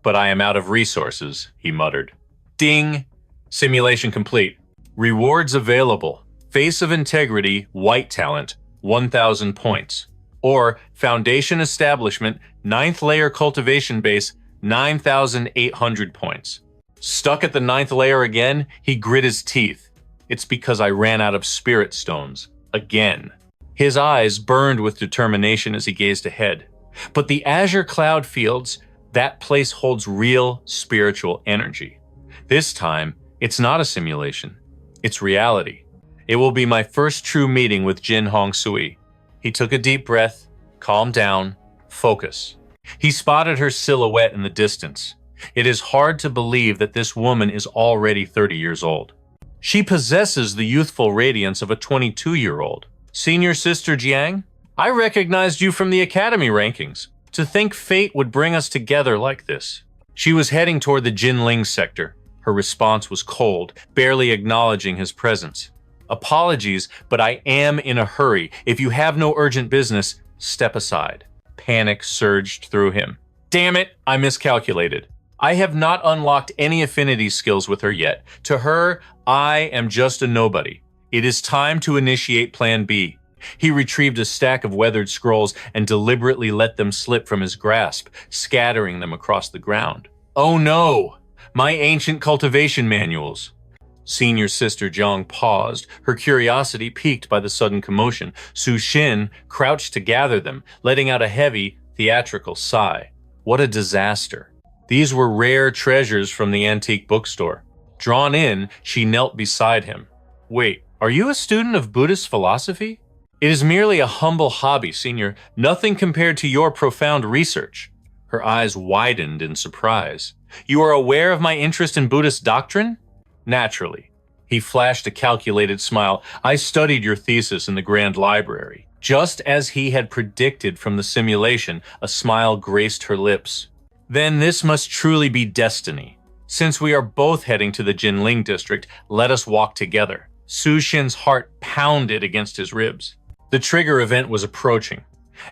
But I am out of resources, he muttered. Ding! Simulation complete. Rewards available. Face of integrity, white talent, 1,000 points. Or foundation establishment, 9th layer cultivation base, 9,800 points. Stuck at the 9th layer again, he grit his teeth. It's because I ran out of spirit stones. Again. His eyes burned with determination as he gazed ahead. But the azure cloud fields, that place holds real spiritual energy. This time, it's not a simulation. It's reality. It will be my first true meeting with Jin Hongsui. He took a deep breath, calmed down, focus. He spotted her silhouette in the distance. It is hard to believe that this woman is already 30 years old. She possesses the youthful radiance of a 22-year-old. Senior Sister Jiang, I recognized you from the academy rankings. To think fate would bring us together like this. She was heading toward the Jinling sector. Her response was cold, barely acknowledging his presence. Apologies, but I am in a hurry. If you have no urgent business, step aside. Panic surged through him. Damn it, I miscalculated. I have not unlocked any affinity skills with her yet. To her, I am just a nobody. It is time to initiate Plan B. He retrieved a stack of weathered scrolls and deliberately let them slip from his grasp, scattering them across the ground. Oh no! My ancient cultivation manuals. Senior Sister Jiang paused, her curiosity piqued by the sudden commotion. Su Xin crouched to gather them, letting out a heavy, theatrical sigh. What a disaster. These were rare treasures from the antique bookstore. Drawn in, she knelt beside him. Wait, are you a student of Buddhist philosophy? It is merely a humble hobby, Senior, nothing compared to your profound research. Her eyes widened in surprise. You are aware of my interest in Buddhist doctrine? Naturally. He flashed a calculated smile. I studied your thesis in the Grand Library. Just as he had predicted from the simulation, a smile graced her lips. Then this must truly be destiny. Since we are both heading to the Jinling district, let us walk together. Su Xin's heart pounded against his ribs. The trigger event was approaching.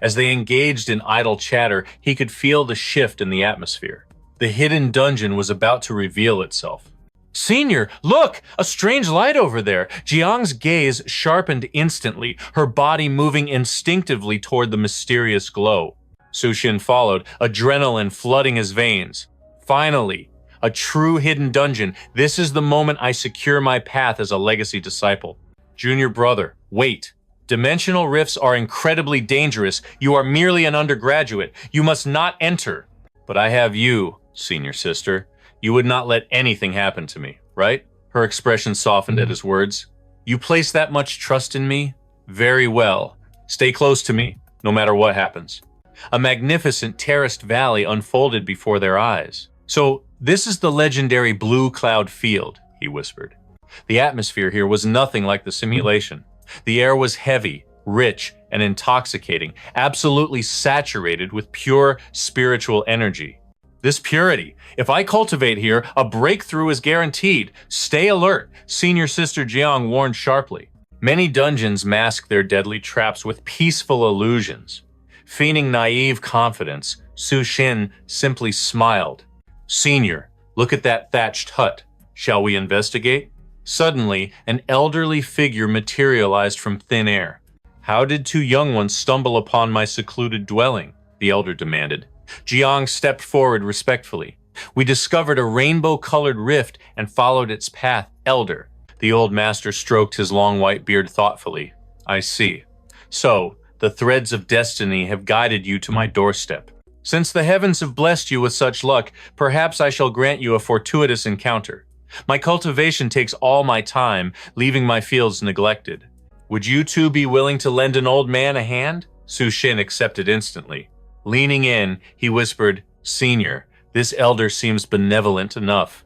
As they engaged in idle chatter, he could feel the shift in the atmosphere. The hidden dungeon was about to reveal itself. Senior, look! A strange light over there! Jiang's gaze sharpened instantly, her body moving instinctively toward the mysterious glow. Su Xin followed, adrenaline flooding his veins. Finally, a true hidden dungeon. This is the moment I secure my path as a legacy disciple. Junior brother, wait. Dimensional rifts are incredibly dangerous. You are merely an undergraduate. You must not enter. But I have you, Senior Sister. You would not let anything happen to me, right? Her expression softened at his words. You place that much trust in me? Very well. Stay close to me, no matter what happens. A magnificent terraced valley unfolded before their eyes. So, this is the legendary Blue Cloud Field, he whispered. The atmosphere here was nothing like the simulation. The air was heavy, rich, and intoxicating, absolutely saturated with pure spiritual energy. This purity, if I cultivate here, a breakthrough is guaranteed. Stay alert, Senior Sister Jiang warned sharply. Many dungeons mask their deadly traps with peaceful illusions. Feigning naive confidence, Su Xin simply smiled. Senior, look at that thatched hut. Shall we investigate? Suddenly, an elderly figure materialized from thin air. How did two young ones stumble upon my secluded dwelling? The elder demanded. Jiang stepped forward respectfully. We discovered a rainbow-colored rift and followed its path, elder. The old master stroked his long white beard thoughtfully. I see. So, the threads of destiny have guided you to my doorstep. Since the heavens have blessed you with such luck, perhaps I shall grant you a fortuitous encounter. My cultivation takes all my time, leaving my fields neglected. Would you two be willing to lend an old man a hand? Su Xin accepted instantly. Leaning in, he whispered, Senior, this elder seems benevolent enough.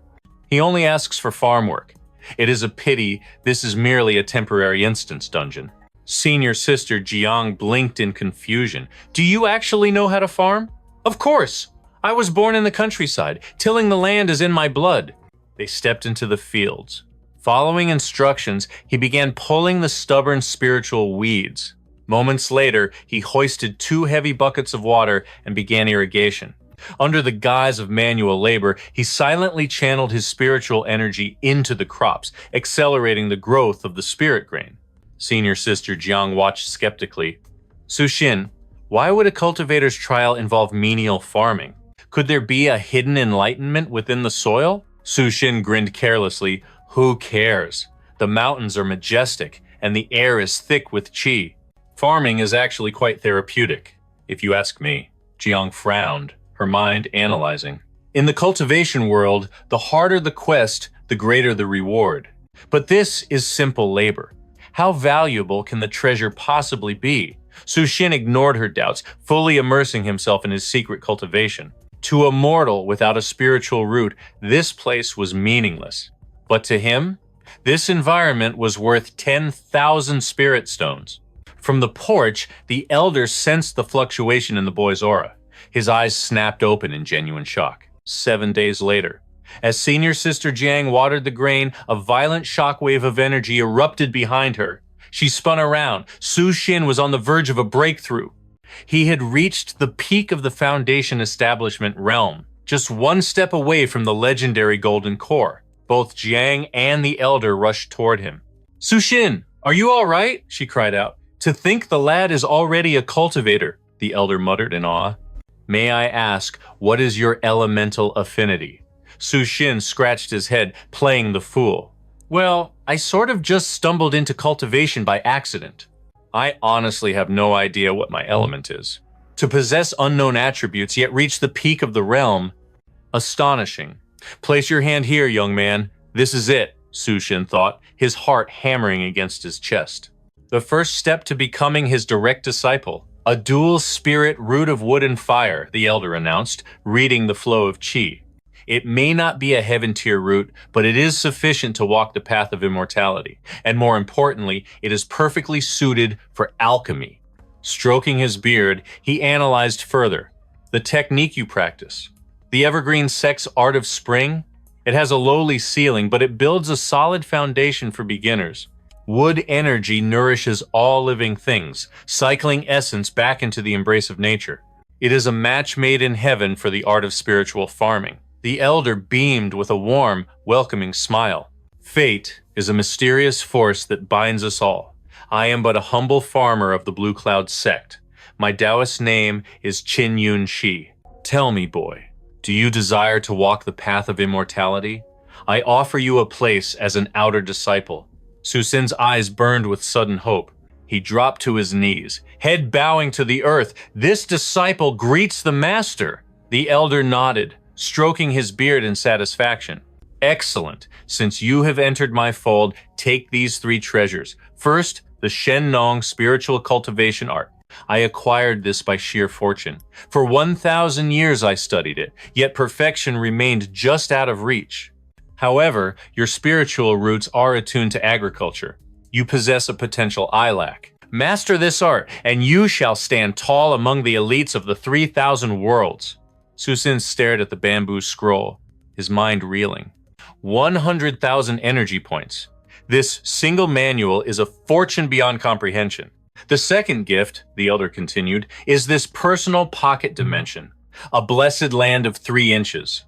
He only asks for farm work. It is a pity this is merely a temporary instance dungeon. Senior sister Jiang blinked in confusion. Do you actually know how to farm? Of course. I was born in the countryside. Tilling the land is in my blood. They stepped into the fields. Following instructions, he began pulling the stubborn spiritual weeds. Moments later, he hoisted 2 heavy buckets of water and began irrigation. Under the guise of manual labor, he silently channeled his spiritual energy into the crops, accelerating the growth of the spirit grain. Senior sister Jiang watched skeptically. Su Xin, why would a cultivator's trial involve menial farming? Could there be a hidden enlightenment within the soil? Su Xin grinned carelessly. Who cares? The mountains are majestic, and the air is thick with qi. Farming is actually quite therapeutic, if you ask me. Jiang frowned, her mind analyzing. In the cultivation world, the harder the quest, the greater the reward. But this is simple labor. How valuable can the treasure possibly be? Su Xin ignored her doubts, fully immersing himself in his secret cultivation. To a mortal without a spiritual root, this place was meaningless. But to him, this environment was worth 10,000 spirit stones. From the porch, the elder sensed the fluctuation in the boy's aura. His eyes snapped open in genuine shock. 7 days later, as senior sister Jiang watered the grain, a violent shockwave of energy erupted behind her. She spun around. Su Xin was on the verge of a breakthrough. He had reached the peak of the Foundation establishment realm, just 1 step away from the legendary golden core. Both Jiang and the elder rushed toward him. Su Xin, are you all right? She cried out. To think the lad is already a cultivator, the elder muttered in awe. May I ask, what is your elemental affinity? Su Xin scratched his head, playing the fool. Well, I sort of just stumbled into cultivation by accident. I honestly have no idea what my element is. To possess unknown attributes yet reach the peak of the realm, astonishing. Place your hand here, young man. This is it, Su Xin thought, his heart hammering against his chest. The first step to becoming his direct disciple. A dual spirit root of wood and fire, the elder announced, reading the flow of qi. It may not be a heaven-tier root, but it is sufficient to walk the path of immortality. And more importantly, it is perfectly suited for alchemy. Stroking his beard, he analyzed further. The technique you practice. The evergreen sex art of spring? It has a lowly ceiling, but it builds a solid foundation for beginners. Wood energy nourishes all living things, cycling essence back into the embrace of nature. It is a match made in heaven for the art of spiritual farming. The elder beamed with a warm, welcoming smile. Fate is a mysterious force that binds us all. I am but a humble farmer of the Blue Cloud sect. My Taoist name is Qin Yun Shi. Tell me, boy, do you desire to walk the path of immortality? I offer you a place as an outer disciple. Su Xin's eyes burned with sudden hope. He dropped to his knees, head bowing to the earth. This disciple greets the master. The elder nodded, stroking his beard in satisfaction. Excellent. Since you have entered my fold, take these 3 treasures. First, the Shen Nong spiritual cultivation art. I acquired this by sheer fortune. For 1,000 years I studied it, yet perfection remained just out of reach. However, your spiritual roots are attuned to agriculture. You possess a potential eye lack. Master this art, and you shall stand tall among the elites of the 3,000 worlds. Su Xin stared at the bamboo scroll, his mind reeling. 100,000 energy points. This single manual is a fortune beyond comprehension. The second gift, the elder continued, is this personal pocket dimension, a blessed land of 3 inches.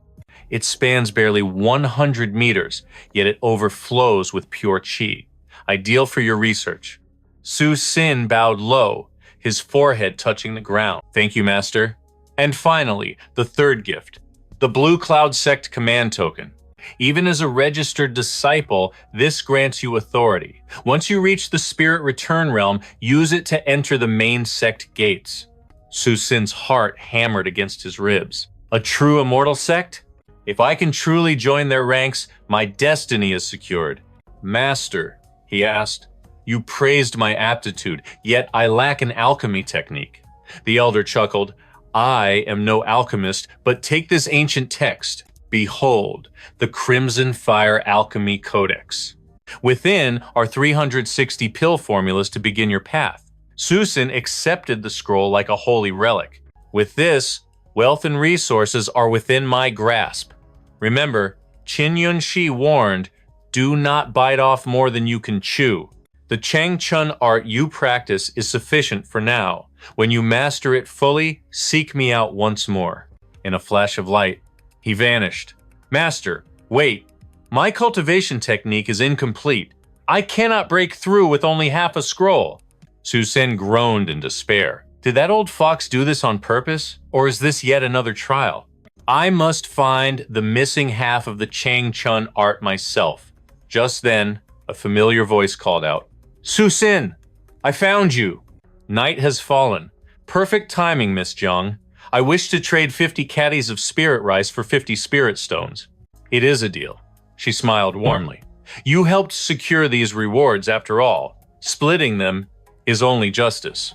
It spans barely 100 meters, yet it overflows with pure qi. Ideal for your research. Su Sin bowed low, his forehead touching the ground. Thank you, Master. And finally, the third gift, the Blue Cloud Sect Command Token. Even as a registered disciple, this grants you authority. Once you reach the Spirit Return Realm, use it to enter the main sect gates. Su Sin's heart hammered against his ribs. A true immortal sect? If I can truly join their ranks, my destiny is secured. Master, he asked, you praised my aptitude, yet I lack an alchemy technique. The elder chuckled. I am no alchemist, but take this ancient text. Behold, the Crimson Fire Alchemy Codex. Within are 360 pill formulas to begin your path. Su Sin accepted the scroll like a holy relic. With this, wealth and resources are within my grasp. Remember, Qin Yunxi warned, do not bite off more than you can chew. The Chang Chun art you practice is sufficient for now. When you master it fully, seek me out once more. In a flash of light, he vanished. Master, wait. My cultivation technique is incomplete. I cannot break through with only half a scroll. Su Sin groaned in despair. Did that old fox do this on purpose? Or is this yet another trial? I must find the missing half of the Chang Chun art myself. Just then, a familiar voice called out, Su Sin, I found you. Night has fallen. Perfect timing, Miss Jiang. I wish to trade 50 caddies of spirit rice for 50 spirit stones. It is a deal. She smiled warmly. You helped secure these rewards after all. Splitting them is only justice.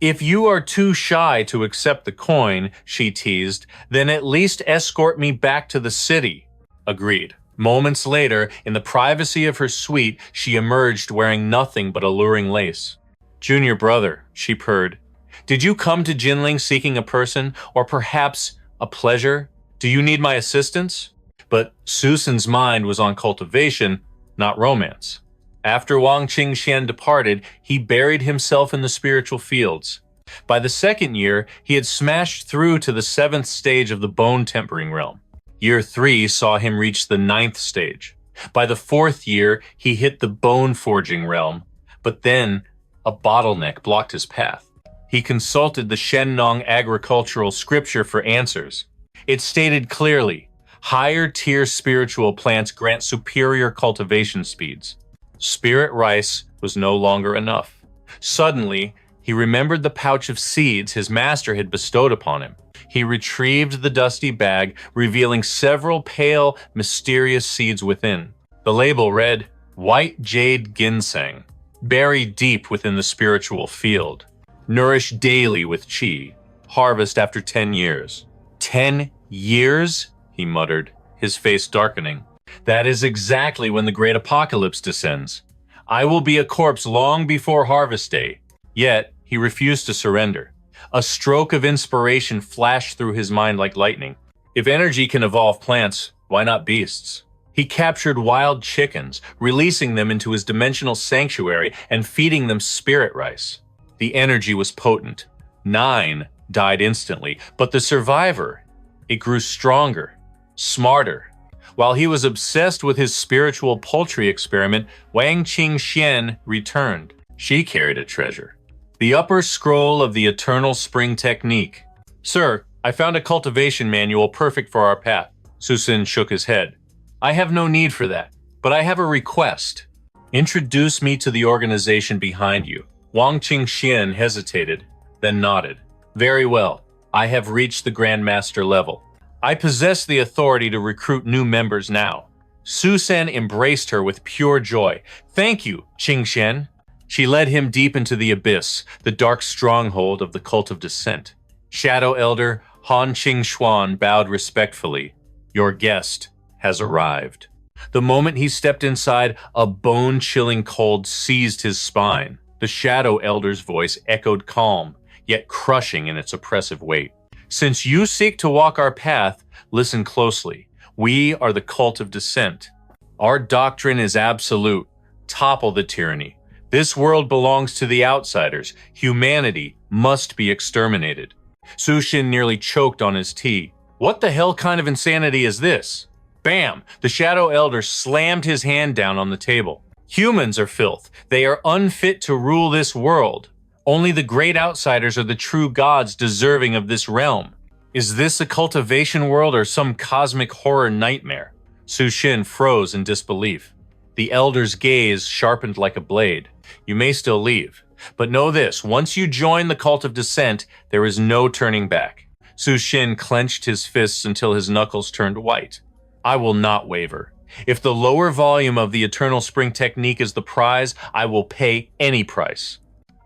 If you are too shy to accept the coin, she teased, then at least escort me back to the city. Agreed. Moments later, in the privacy of her suite, she emerged wearing nothing but alluring lace. Junior brother, she purred. Did you come to Jinling seeking a person, or perhaps a pleasure? Do you need my assistance? But Su Sin's mind was on cultivation, not romance. After Wang Qingxian departed, he buried himself in the spiritual fields. By the second year, he had smashed through to the 7th stage of the bone tempering realm. Year 3 saw him reach the 9th stage. By the 4th year, he hit the bone forging realm, but then a bottleneck blocked his path. He consulted the Shennong agricultural scripture for answers. It stated clearly, higher tier spiritual plants grant superior cultivation speeds. Spirit rice was no longer enough. Suddenly, he remembered the pouch of seeds his master had bestowed upon him. He retrieved the dusty bag, revealing several pale, mysterious seeds within. The label read, White Jade Ginseng, buried deep within the spiritual field. Nourish daily with qi. Harvest after 10 years. 10 years? He muttered, his face darkening. That is exactly when the great apocalypse descends. I will be a corpse long before harvest day. Yet, he refused to surrender. A stroke of inspiration flashed through his mind like lightning. If energy can evolve plants, why not beasts? He captured wild chickens, releasing them into his dimensional sanctuary and feeding them spirit rice. The energy was potent. 9 died instantly, but the survivor, it grew stronger, smarter. While he was obsessed with his spiritual poultry experiment, Wang Qingxian returned. She carried a treasure. The upper scroll of the Eternal Spring Technique. Sir, I found a cultivation manual perfect for our path. Su Sin shook his head. I have no need for that, but I have a request. Introduce me to the organization behind you. Wang Qingxian hesitated, then nodded. Very well. I have reached the Grandmaster level. I possess the authority to recruit new members now. Su Sin embraced her with pure joy. Thank you, Qingxian. She led him deep into the abyss, the dark stronghold of the Cult of Descent. Shadow Elder Han Qingxuan bowed respectfully. Your guest has arrived. The moment he stepped inside, a bone-chilling cold seized his spine. The Shadow Elder's voice echoed calm, yet crushing in its oppressive weight. Since you seek to walk our path, listen closely. We are the Cult of Descent. Our doctrine is absolute. Topple the tyranny. This world belongs to the outsiders. Humanity must be exterminated. Su Sin nearly choked on his tea. What the hell kind of insanity is this? Bam! The Shadow Elder slammed his hand down on the table. Humans are filth. They are unfit to rule this world. Only the great outsiders are the true gods deserving of this realm. Is this a cultivation world or some cosmic horror nightmare? Su Xin froze in disbelief. The Elder's gaze sharpened like a blade. You may still leave, but know this, once you join the Cult of Descent, there is no turning back. Su Xin clenched his fists until his knuckles turned white. I will not waver. If the lower volume of the Eternal Spring technique is the prize, I will pay any price.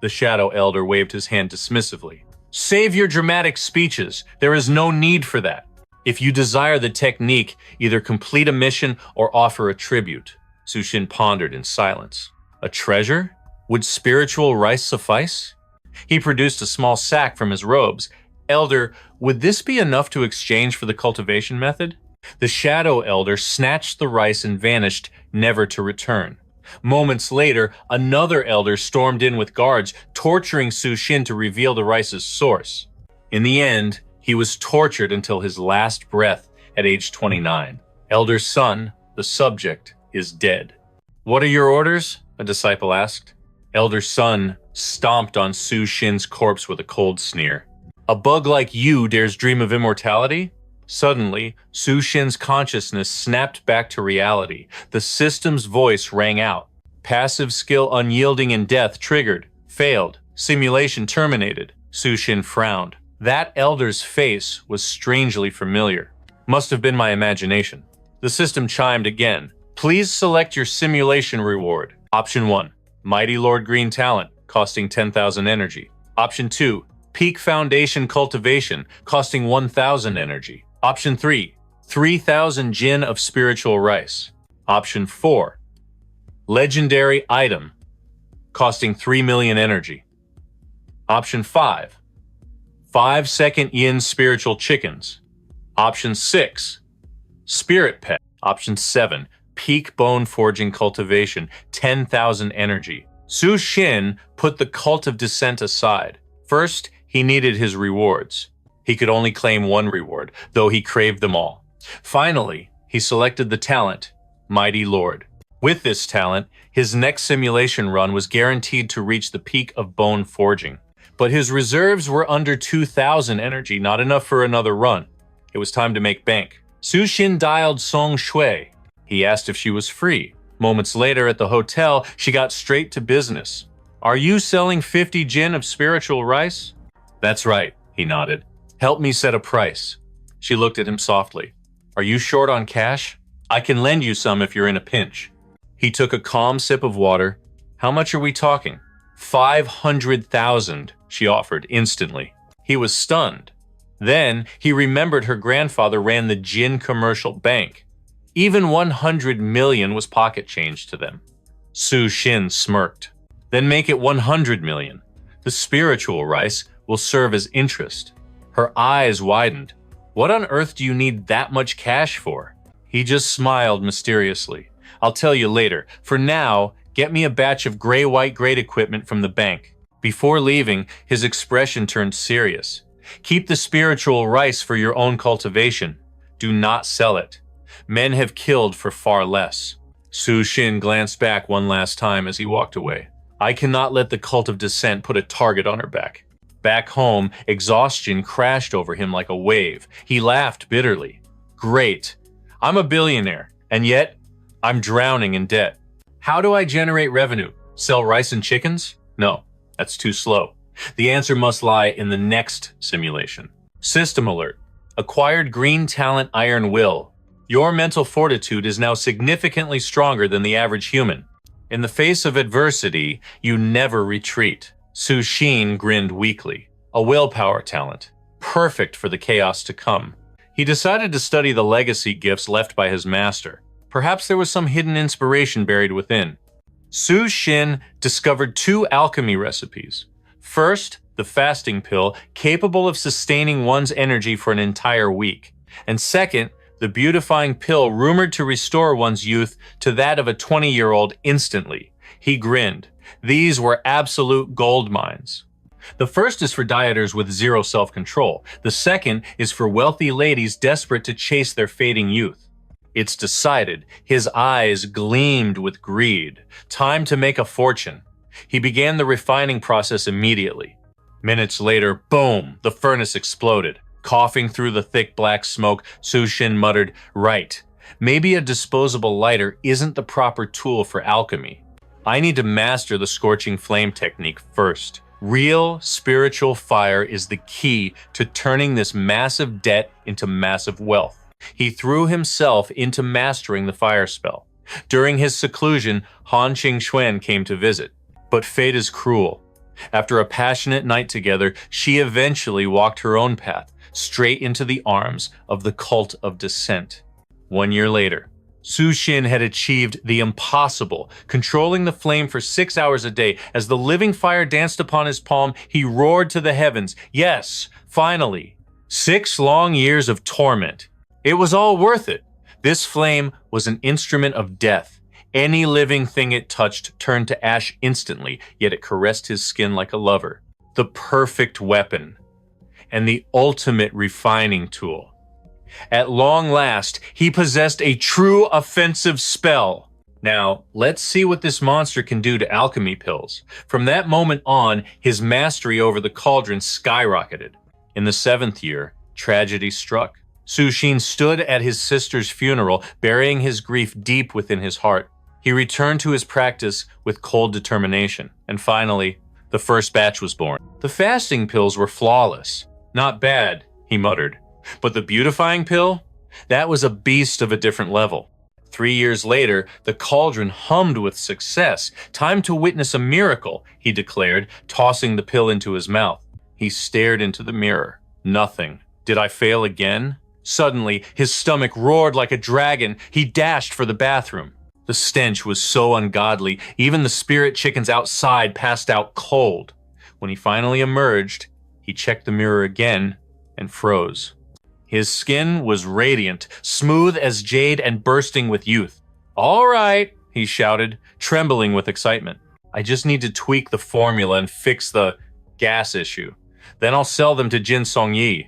The Shadow Elder waved his hand dismissively. Save your dramatic speeches. There is no need for that. If you desire the technique, either complete a mission or offer a tribute. Su Xin pondered in silence. A treasure? Would spiritual rice suffice? He produced a small sack from his robes. Elder, would this be enough to exchange for the cultivation method? The Shadow Elder snatched the rice and vanished, never to return. Moments later, another elder stormed in with guards, torturing Su Xin to reveal the rice's source. In the end, he was tortured until his last breath at age 29. Elder's son, the subject, is dead. What are your orders? A disciple asked. Elder's son stomped on Su Xin's corpse with a cold sneer. A bug like you dares dream of immortality? Suddenly, Su Xin's consciousness snapped back to reality. The system's voice rang out. Passive skill unyielding in death triggered. Failed. Simulation terminated. Su Xin frowned. That elder's face was strangely familiar. Must have been my imagination. The system chimed again. Please select your simulation reward. Option 1. Mighty Lord Green Talent, costing 10,000 energy. Option 2. Peak Foundation Cultivation, costing 1,000 energy. Option 3. 3,000 Jin of Spiritual Rice. Option 4. Legendary Item, costing 3 million energy. Option 5. 5-second Yin Spiritual Chickens. Option 6. Spirit Pet. Option 7. Peak Bone Forging Cultivation, 10,000 energy. Su Xin put the Cult of Descent aside. First, he needed his rewards. He could only claim one reward, though he craved them all. Finally, he selected the talent, Mighty Lord. With this talent, his next simulation run was guaranteed to reach the peak of bone forging. But his reserves were under 2,000 energy, not enough for another run. It was time to make bank. Su Xin dialed Song Shui. He asked if she was free. Moments later at the hotel, she got straight to business. Are you selling 50 Jin of spiritual rice? That's right, he nodded. Help me set a price. She looked at him softly. Are you short on cash? I can lend you some if you're in a pinch. He took a calm sip of water. How much are we talking? 500,000, she offered instantly. He was stunned. Then he remembered her grandfather ran the Jin commercial bank. Even 100 million was pocket change to them. Su Xin smirked. Then make it 100 million. The spiritual rice will serve as interest. Her eyes widened. What on earth do you need that much cash for? He just smiled mysteriously. I'll tell you later. For now, get me a batch of gray-white grade equipment from the bank. Before leaving, his expression turned serious. Keep the spiritual rice for your own cultivation. Do not sell it. Men have killed for far less. Su Xin glanced back one last time as he walked away. I cannot let the Cult of Descent put a target on her back. Back home, exhaustion crashed over him like a wave. He laughed bitterly. Great. I'm a billionaire, and yet I'm drowning in debt. How do I generate revenue? Sell rice and chickens? No, that's too slow. The answer must lie in the next simulation. System alert. Acquired green talent iron will. Your mental fortitude is now significantly stronger than the average human. In the face of adversity, you never retreat. Su Xin grinned weakly. A willpower talent. Perfect for the chaos to come. He decided to study the legacy gifts left by his master. Perhaps there was some hidden inspiration buried within. Su Xin discovered 2 alchemy recipes. First, the fasting pill, capable of sustaining one's energy for an entire week. And second, the beautifying pill rumored to restore one's youth to that of a 20-year-old instantly. He grinned. These were absolute gold mines. The first is for dieters with zero self-control. The second is for wealthy ladies desperate to chase their fading youth. It's decided. His eyes gleamed with greed. Time to make a fortune. He began the refining process immediately. Minutes later, boom, the furnace exploded. Coughing through the thick black smoke, Su Xin muttered, "Right. Maybe a disposable lighter isn't the proper tool for alchemy. I need to master the scorching flame technique first. Real spiritual fire is the key to turning this massive debt into massive wealth." He threw himself into mastering the fire spell. During his seclusion, Han Qingxuan came to visit. But fate is cruel. After a passionate night together, she eventually walked her own path, straight into the arms of the cult of dissent. 1 year later, Su Xin had achieved the impossible, controlling the flame for 6 hours a day. As the living fire danced upon his palm, he roared to the heavens, "Yes, finally! 6 long years of torment. It was all worth it." This flame was an instrument of death. Any living thing it touched turned to ash instantly, yet it caressed his skin like a lover. The perfect weapon, and the ultimate refining tool. At long last, he possessed a true offensive spell. Now, let's see what this monster can do to alchemy pills. From that moment on, his mastery over the cauldron skyrocketed. In the 7th year, tragedy struck. Su Xin stood at his sister's funeral, burying his grief deep within his heart. He returned to his practice with cold determination. And finally, the first batch was born. The fasting pills were flawless. "Not bad," he muttered. But the beautifying pill? That was a beast of a different level. 3 years later, the cauldron hummed with success. "Time to witness a miracle," he declared, tossing the pill into his mouth. He stared into the mirror. Nothing. Did I fail again? Suddenly, his stomach roared like a dragon. He dashed for the bathroom. The stench was so ungodly, even the spirit chickens outside passed out cold. When he finally emerged, he checked the mirror again and froze. His skin was radiant, smooth as jade and bursting with youth. "All right," he shouted, trembling with excitement. "I just need to tweak the formula and fix the gas issue. Then I'll sell them to Jin Songyi.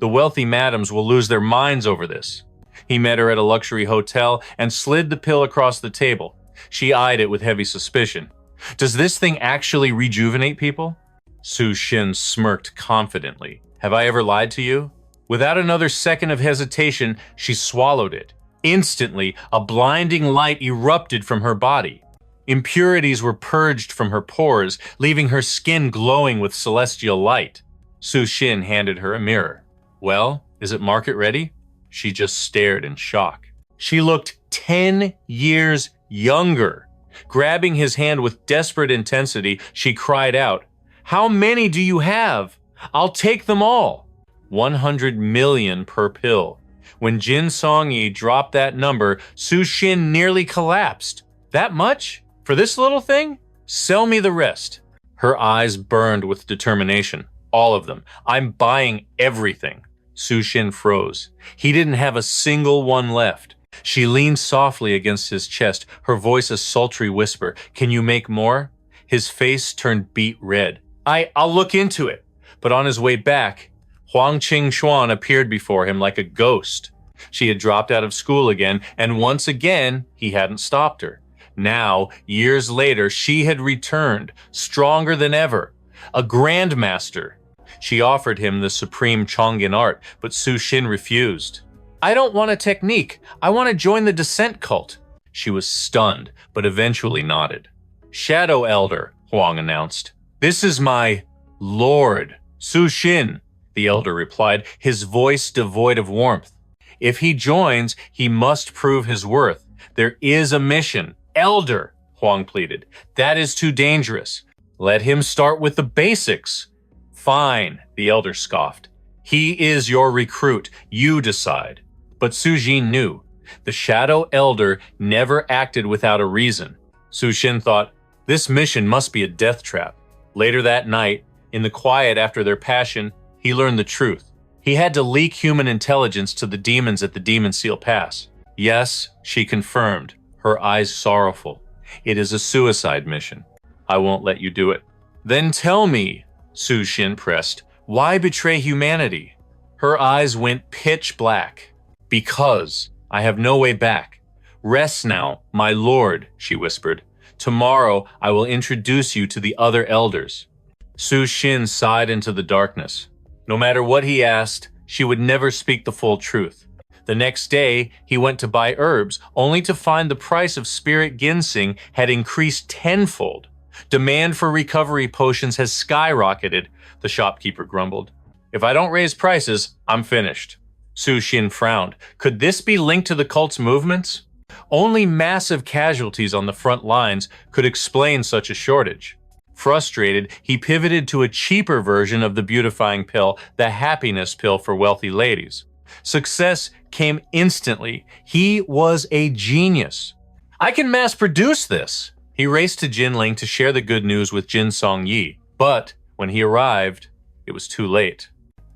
The wealthy madams will lose their minds over this." He met her at a luxury hotel and slid the pill across the table. She eyed it with heavy suspicion. "Does this thing actually rejuvenate people?" Su Xin smirked confidently. "Have I ever lied to you?" Without another second of hesitation, she swallowed it. Instantly, a blinding light erupted from her body. Impurities were purged from her pores, leaving her skin glowing with celestial light. Su Xin handed her a mirror. "Well, is it market ready?" She just stared in shock. She looked 10 years younger. Grabbing his hand with desperate intensity, she cried out, "How many do you have? I'll take them all." 100 million per pill. When Jin Songyi dropped that number, Su Xin nearly collapsed. "That much? For this little thing? Sell me the rest." Her eyes burned with determination. "All of them. I'm buying everything." Su Xin froze. He didn't have a single one left. She leaned softly against his chest, her voice a sultry whisper. "Can you make more?" His face turned beet red. I'll look into it." But on his way back, Huang Qingxuan appeared before him like a ghost. She had dropped out of school again, and once again, he hadn't stopped her. Now, years later, she had returned, stronger than ever, a grandmaster. She offered him the supreme Chong'an art, but Su Xin refused. "I don't want a technique. I want to join the descent cult." She was stunned, but eventually nodded. "Shadow Elder," Huang announced. "This is my lord, Su Xin," the elder replied, his voice devoid of warmth. "If he joins, he must prove his worth. There is a mission." "Elder," Huang pleaded, "that is too dangerous. Let him start with the basics." "Fine," the elder scoffed. "He is your recruit. You decide." But Su Xin knew. The Shadow Elder never acted without a reason. Su Xin thought, this mission must be a death trap. Later that night, in the quiet after their passion, he learned the truth. He had to leak human intelligence to the demons at the Demon Seal Pass. "Yes," she confirmed, her eyes sorrowful. "It is a suicide mission. I won't let you do it." "Then tell me," Su Xin pressed. Why betray humanity? Her eyes went pitch black. Because I have no way back. Rest now, my lord, she whispered. Tomorrow I will introduce you to the other elders. Su Xin sighed into the darkness. No matter what he asked, she would never speak the full truth. The next day, he went to buy herbs, only to find the price of spirit ginseng had increased tenfold. Demand for recovery potions has skyrocketed, the shopkeeper grumbled. If I don't raise prices, I'm finished. Su Xin frowned. Could this be linked to the cult's movements? Only massive casualties on the front lines could explain such a shortage. Frustrated, he pivoted to a cheaper version of the beautifying pill, the happiness pill for wealthy ladies. Success came instantly. He was a genius. I can mass produce this. He raced to Jinling to share the good news with Jin Song Yi, but when he arrived, it was too late.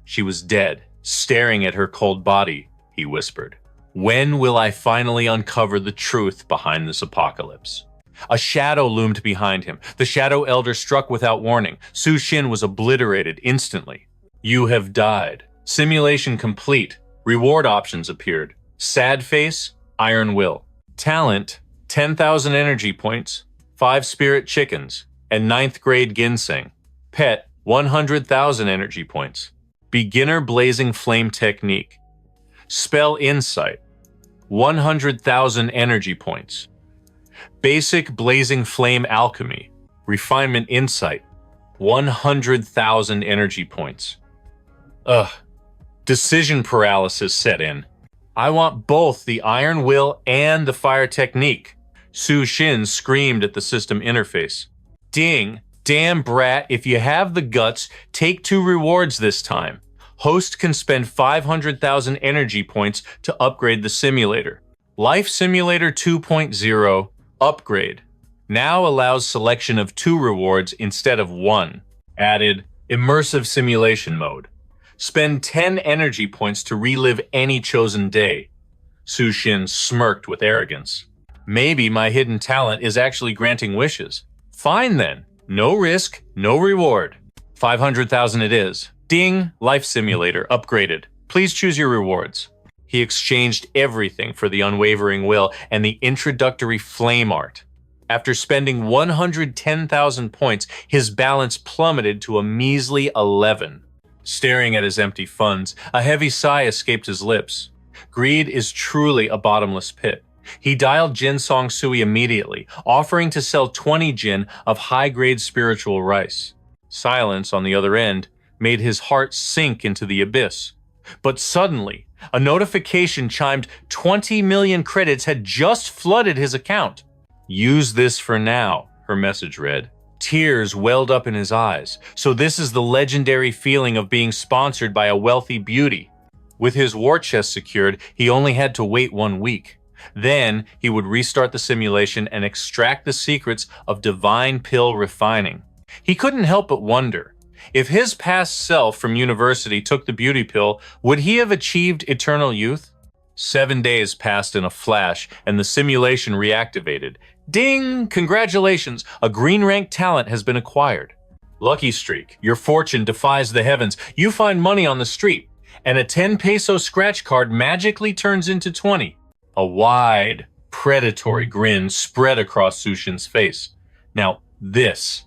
She was dead, staring at her cold body, he whispered. When will I finally uncover the truth behind this apocalypse? A shadow loomed behind him. The Shadow Elder struck without warning. Su Xin was obliterated instantly. You have died. Simulation complete. Reward options appeared. Sad face, Iron Will. Talent, 10,000 energy points, 5 spirit chickens, and 9th grade ginseng. Pet, 100,000 energy points. Beginner blazing flame technique. Spell insight, 100,000 energy points. Basic blazing flame alchemy. Refinement insight, 100,000 energy points. Decision paralysis set in. I want both the Iron Will and the Fire Technique. Su Xin screamed at the system interface. Ding, damn brat, if you have the guts, take 2 rewards this time. Host can spend 500,000 energy points to upgrade the simulator. Life Simulator 2.0 Upgrade. Now allows selection of 2 rewards instead of 1. Added Immersive Simulation Mode. Spend 10 energy points to relive any chosen day. Su Xin smirked with arrogance. Maybe my hidden talent is actually granting wishes. Fine then. No risk, no reward. 500,000 it is. Ding, Life Simulator, upgraded. Please choose your rewards. He exchanged everything for the Unwavering Will and the introductory flame art. After spending 110,000 points, his balance plummeted to a measly 11. Staring at his empty funds, a heavy sigh escaped his lips. Greed is truly a bottomless pit. He dialed Jin Song Sui immediately, offering to sell 20 jin of high-grade spiritual rice. Silence on the other end made his heart sink into the abyss. But suddenly, a notification chimed 20 million credits had just flooded his account. Use this for now, her message read. Tears welled up in his eyes. So this is the legendary feeling of being sponsored by a wealthy beauty. With his war chest secured, he only had to wait 1 week. Then he would restart the simulation and extract the secrets of divine pill refining. He couldn't help but wonder, if his past self from university took the beauty pill, would he have achieved eternal youth? 7 days passed in a flash, and the simulation reactivated. Ding! Congratulations! A green rank talent has been acquired. Lucky streak. Your fortune defies the heavens. You find money on the street, and a 10 peso scratch card magically turns into 20. A wide, predatory grin spread across Su Xin's face. Now, this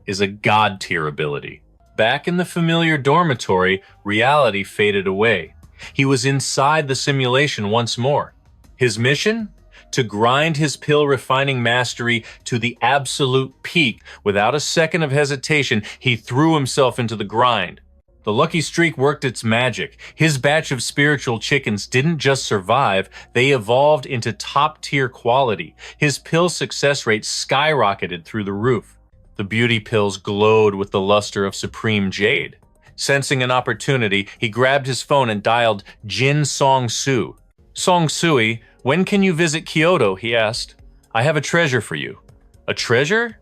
is a god-tier ability. Back in the familiar dormitory, reality faded away. He was inside the simulation once more. His mission? To grind his pill refining mastery to the absolute peak. Without a second of hesitation, he threw himself into the grind. The lucky streak worked its magic. His batch of spiritual chickens didn't just survive, they evolved into top-tier quality. His pill success rate skyrocketed through the roof. The beauty pills glowed with the luster of supreme jade. Sensing an opportunity, he grabbed his phone and dialed Jin Song Su. Song Sui, when can you visit Kyoto? He asked. I have a treasure for you. A treasure?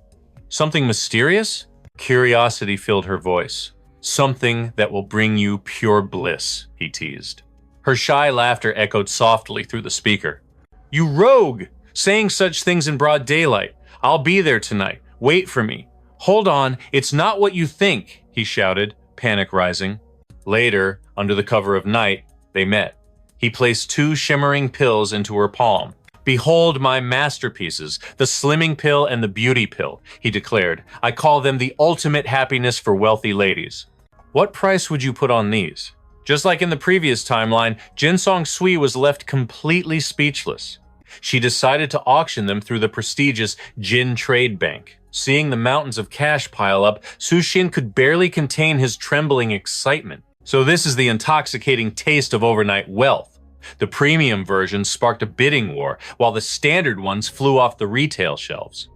Something mysterious? Curiosity filled her voice. Something that will bring you pure bliss, he teased. Her shy laughter echoed softly through the speaker. You rogue! Saying such things in broad daylight. I'll be there tonight. Wait for me. "Hold on, it's not what you think," he shouted, panic rising. Later, under the cover of night, they met. He placed 2 shimmering pills into her palm. "Behold my masterpieces, the slimming pill and the beauty pill," he declared. "I call them the ultimate happiness for wealthy ladies. What price would you put on these?" Just like in the previous timeline, Jin Song-sui was left completely speechless. She decided to auction them through the prestigious Jin Trade Bank. Seeing the mountains of cash pile up, Su-shin could barely contain his trembling excitement. So this is the intoxicating taste of overnight wealth. The premium version sparked a bidding war, while the standard ones flew off the retail shelves.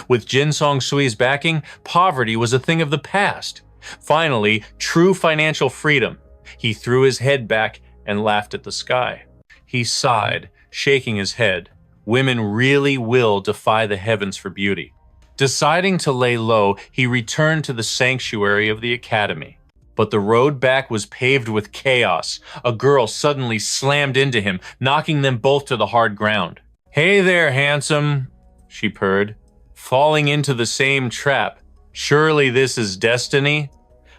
With Jin Song-sui's backing, poverty was a thing of the past. Finally, true financial freedom. He threw his head back and laughed at the sky. He sighed, shaking his head. Women really will defy the heavens for beauty. Deciding to lay low, he returned to the sanctuary of the academy. But the road back was paved with chaos. A girl suddenly slammed into him, knocking them both to the hard ground. "Hey there, handsome," she purred. "Falling into the same trap. Surely this is destiny?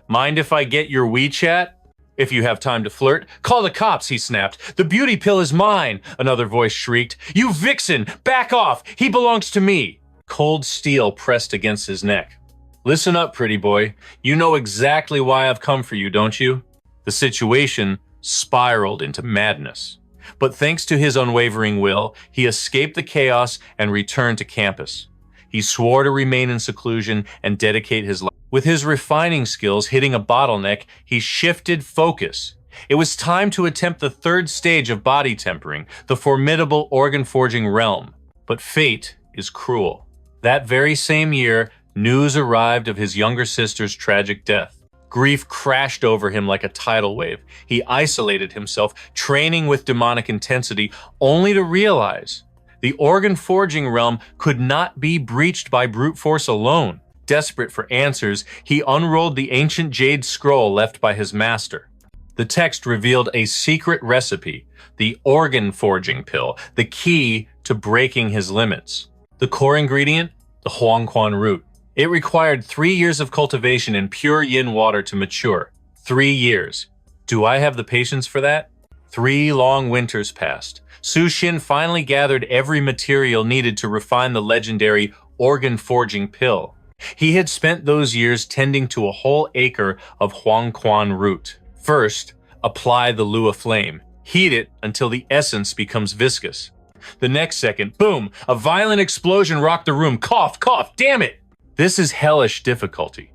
Mind if I get your WeChat? If you have time to flirt, call the cops," he snapped. "The beauty pill is mine," another voice shrieked. "You vixen, back off, he belongs to me." Cold steel pressed against his neck. "Listen up, pretty boy. You know exactly why I've come for you, don't you?" The situation spiraled into madness. But thanks to his unwavering will, he escaped the chaos and returned to campus. He swore to remain in seclusion and dedicate his life. With his refining skills hitting a bottleneck, he shifted focus. It was time to attempt the 3rd stage of body tempering, the formidable organ-forging realm. But fate is cruel. That very same year, news arrived of his younger sister's tragic death. Grief crashed over him like a tidal wave. He isolated himself, training with demonic intensity, only to realize the organ-forging realm could not be breached by brute force alone. Desperate for answers, he unrolled the ancient jade scroll left by his master. The text revealed a secret recipe, the organ-forging pill, the key to breaking his limits. The core ingredient? The Huangquan root. It required 3 years of cultivation in pure yin water to mature. 3 years. Do I have the patience for that? 3 long winters passed. Su-shin finally gathered every material needed to refine the legendary organ-forging pill. He had spent those years tending to a whole acre of Huangquan root. First, apply the Lua flame. Heat it until the essence becomes viscous. The next second, boom, a violent explosion rocked the room. Cough, cough, damn it! This is hellish difficulty.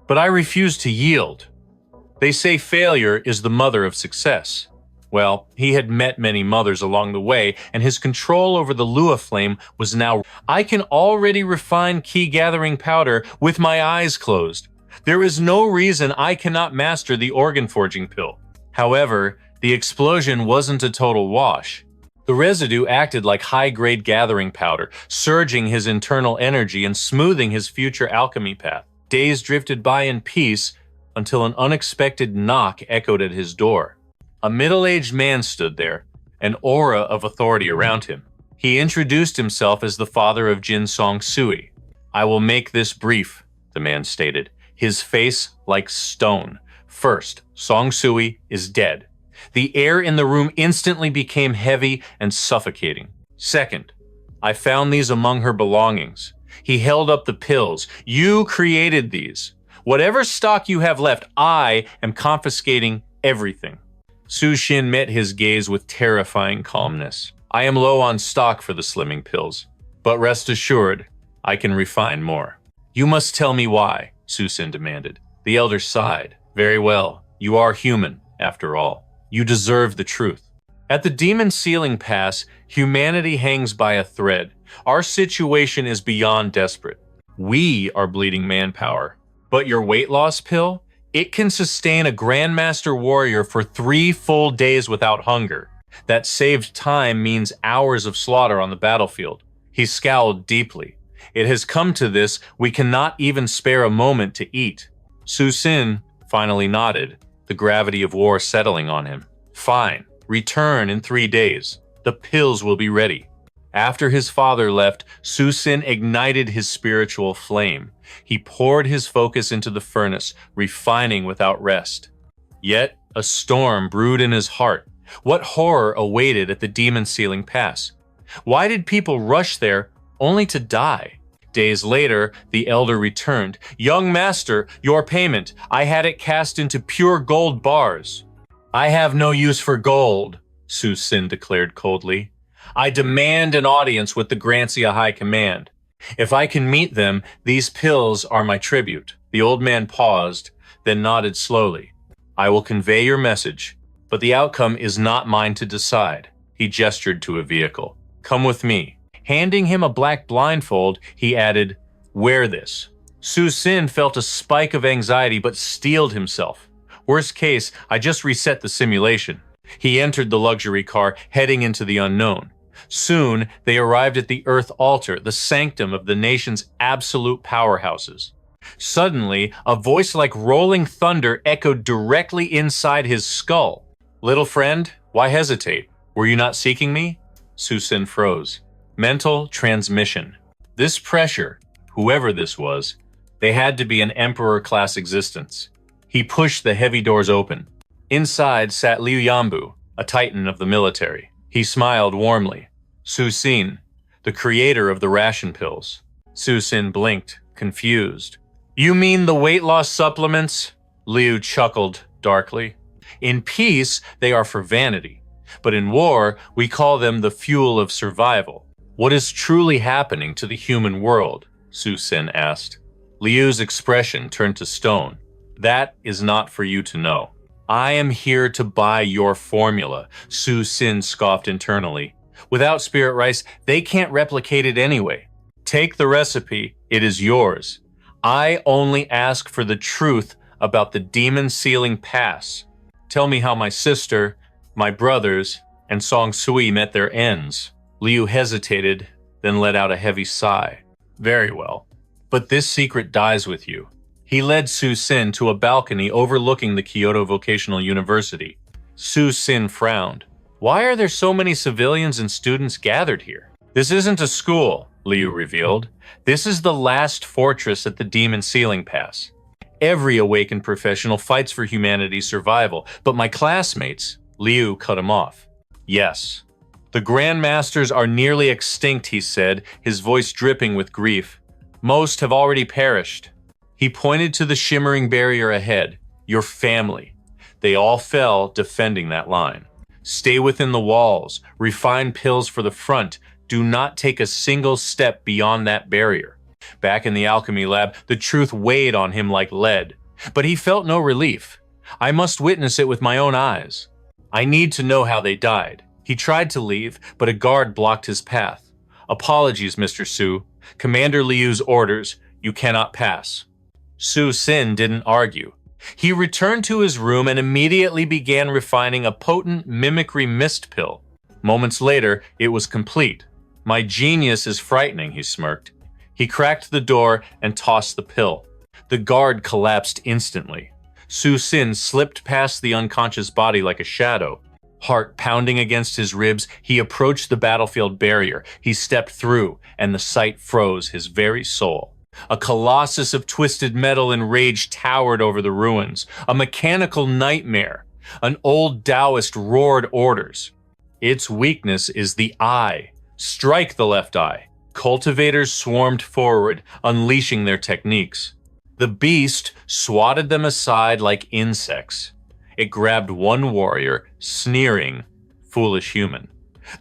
But I refuse to yield. They say failure is the mother of success. Well, he had met many mothers along the way, and his control over the Lua flame was now. I can already refine key gathering powder with my eyes closed. There is no reason I cannot master the organ forging pill. However, the explosion wasn't a total wash. The residue acted like high-grade gathering powder, surging his internal energy and smoothing his future alchemy path. Days drifted by in peace until an unexpected knock echoed at his door. A middle-aged man stood there, an aura of authority around him. He introduced himself as the father of Jin Song-sui. "I will make this brief," the man stated, his face like stone. "First, Song-sui is dead." The air in the room instantly became heavy and suffocating. "Second, I found these among her belongings." He held up the pills. "You created these. Whatever stock you have left, I am confiscating everything." Su-shin met his gaze with terrifying calmness. "I am low on stock for the slimming pills, but rest assured, I can refine more." "You must tell me why," Su-shin demanded. The elder sighed. "Very well. You are human, after all. You deserve the truth. At the Demon Ceiling Pass, humanity hangs by a thread. Our situation is beyond desperate. We are bleeding manpower. But your weight loss pill? It can sustain a Grandmaster Warrior for 3 full days without hunger. That saved time means hours of slaughter on the battlefield." He scowled deeply. "It has come to this, we cannot even spare a moment to eat." Su-shin finally nodded, the gravity of war settling on him. "Fine. Return in 3 days. The pills will be ready." After his father left, Su Sin ignited his spiritual flame. He poured his focus into the furnace, refining without rest. Yet, a storm brewed in his heart. What horror awaited at the Demon Sealing Pass? Why did people rush there only to die? Days later, the elder returned. "Young master, your payment. I had it cast into pure gold bars." "I have no use for gold," Su Sin declared coldly. "I demand an audience with the Grancia High Command. If I can meet them, these pills are my tribute." The old man paused, then nodded slowly. "I will convey your message, but the outcome is not mine to decide." He gestured to a vehicle. "Come with me." Handing him a black blindfold, he added, "Wear this." Su Sin felt a spike of anxiety but steeled himself. Worst case, I just reset the simulation. He entered the luxury car, heading into the unknown. Soon, they arrived at the Earth Altar, the sanctum of the nation's absolute powerhouses. Suddenly, a voice like rolling thunder echoed directly inside his skull. "Little friend, why hesitate? Were you not seeking me?" Su Sin froze. Mental transmission. This pressure, whoever this was, they had to be an emperor-class existence. He pushed the heavy doors open. Inside sat Liu Yambu, a titan of the military. He smiled warmly. "Su Sin, the creator of the ration pills." Su Sin blinked, confused. "You mean the weight loss supplements?" Liu chuckled darkly. "In peace, they are for vanity. But in war, we call them the fuel of survival." "What is truly happening to the human world?" Su Sin asked. Liu's expression turned to stone. "That is not for you to know." "I am here to buy your formula," Su Sin scoffed internally. "Without spirit rice, they can't replicate it anyway. Take the recipe, it is yours. I only ask for the truth about the Demon Sealing Pass. Tell me how my sister, my brothers, and Song Sui met their ends." Liu hesitated, then let out a heavy sigh. "Very well. But this secret dies with you." He led Su Sin to a balcony overlooking the Kyoto Vocational University. Su Sin frowned. "Why are there so many civilians and students gathered here?" "This isn't a school," Liu revealed. "This is the last fortress at the Demon Sealing Pass. Every awakened professional fights for humanity's survival, but my classmates..." Liu cut him off. "Yes. The Grandmasters are nearly extinct," he said, his voice dripping with grief. "Most have already perished." He pointed to the shimmering barrier ahead. "Your family. They all fell defending that line. Stay within the walls. Refine pills for the front. Do not take a single step beyond that barrier." Back in the alchemy lab, the truth weighed on him like lead. But he felt no relief. "I must witness it with my own eyes. I need to know how they died." He tried to leave, but a guard blocked his path. "Apologies, Mr. Su. Commander Liu's orders. You cannot pass." Su Sin didn't argue. He returned to his room and immediately began refining a potent mimicry mist pill. Moments later, it was complete. "My genius is frightening," he smirked. He cracked the door and tossed the pill. The guard collapsed instantly. Su Sin slipped past the unconscious body like a shadow. Heart pounding against his ribs, he approached the battlefield barrier. He stepped through, and the sight froze his very soul. A colossus of twisted metal and rage towered over the ruins. A mechanical nightmare. An old Taoist roared orders. "Its weakness is the eye. Strike the left eye." Cultivators swarmed forward, unleashing their techniques. The beast swatted them aside like insects. It grabbed one warrior, sneering, "Foolish human."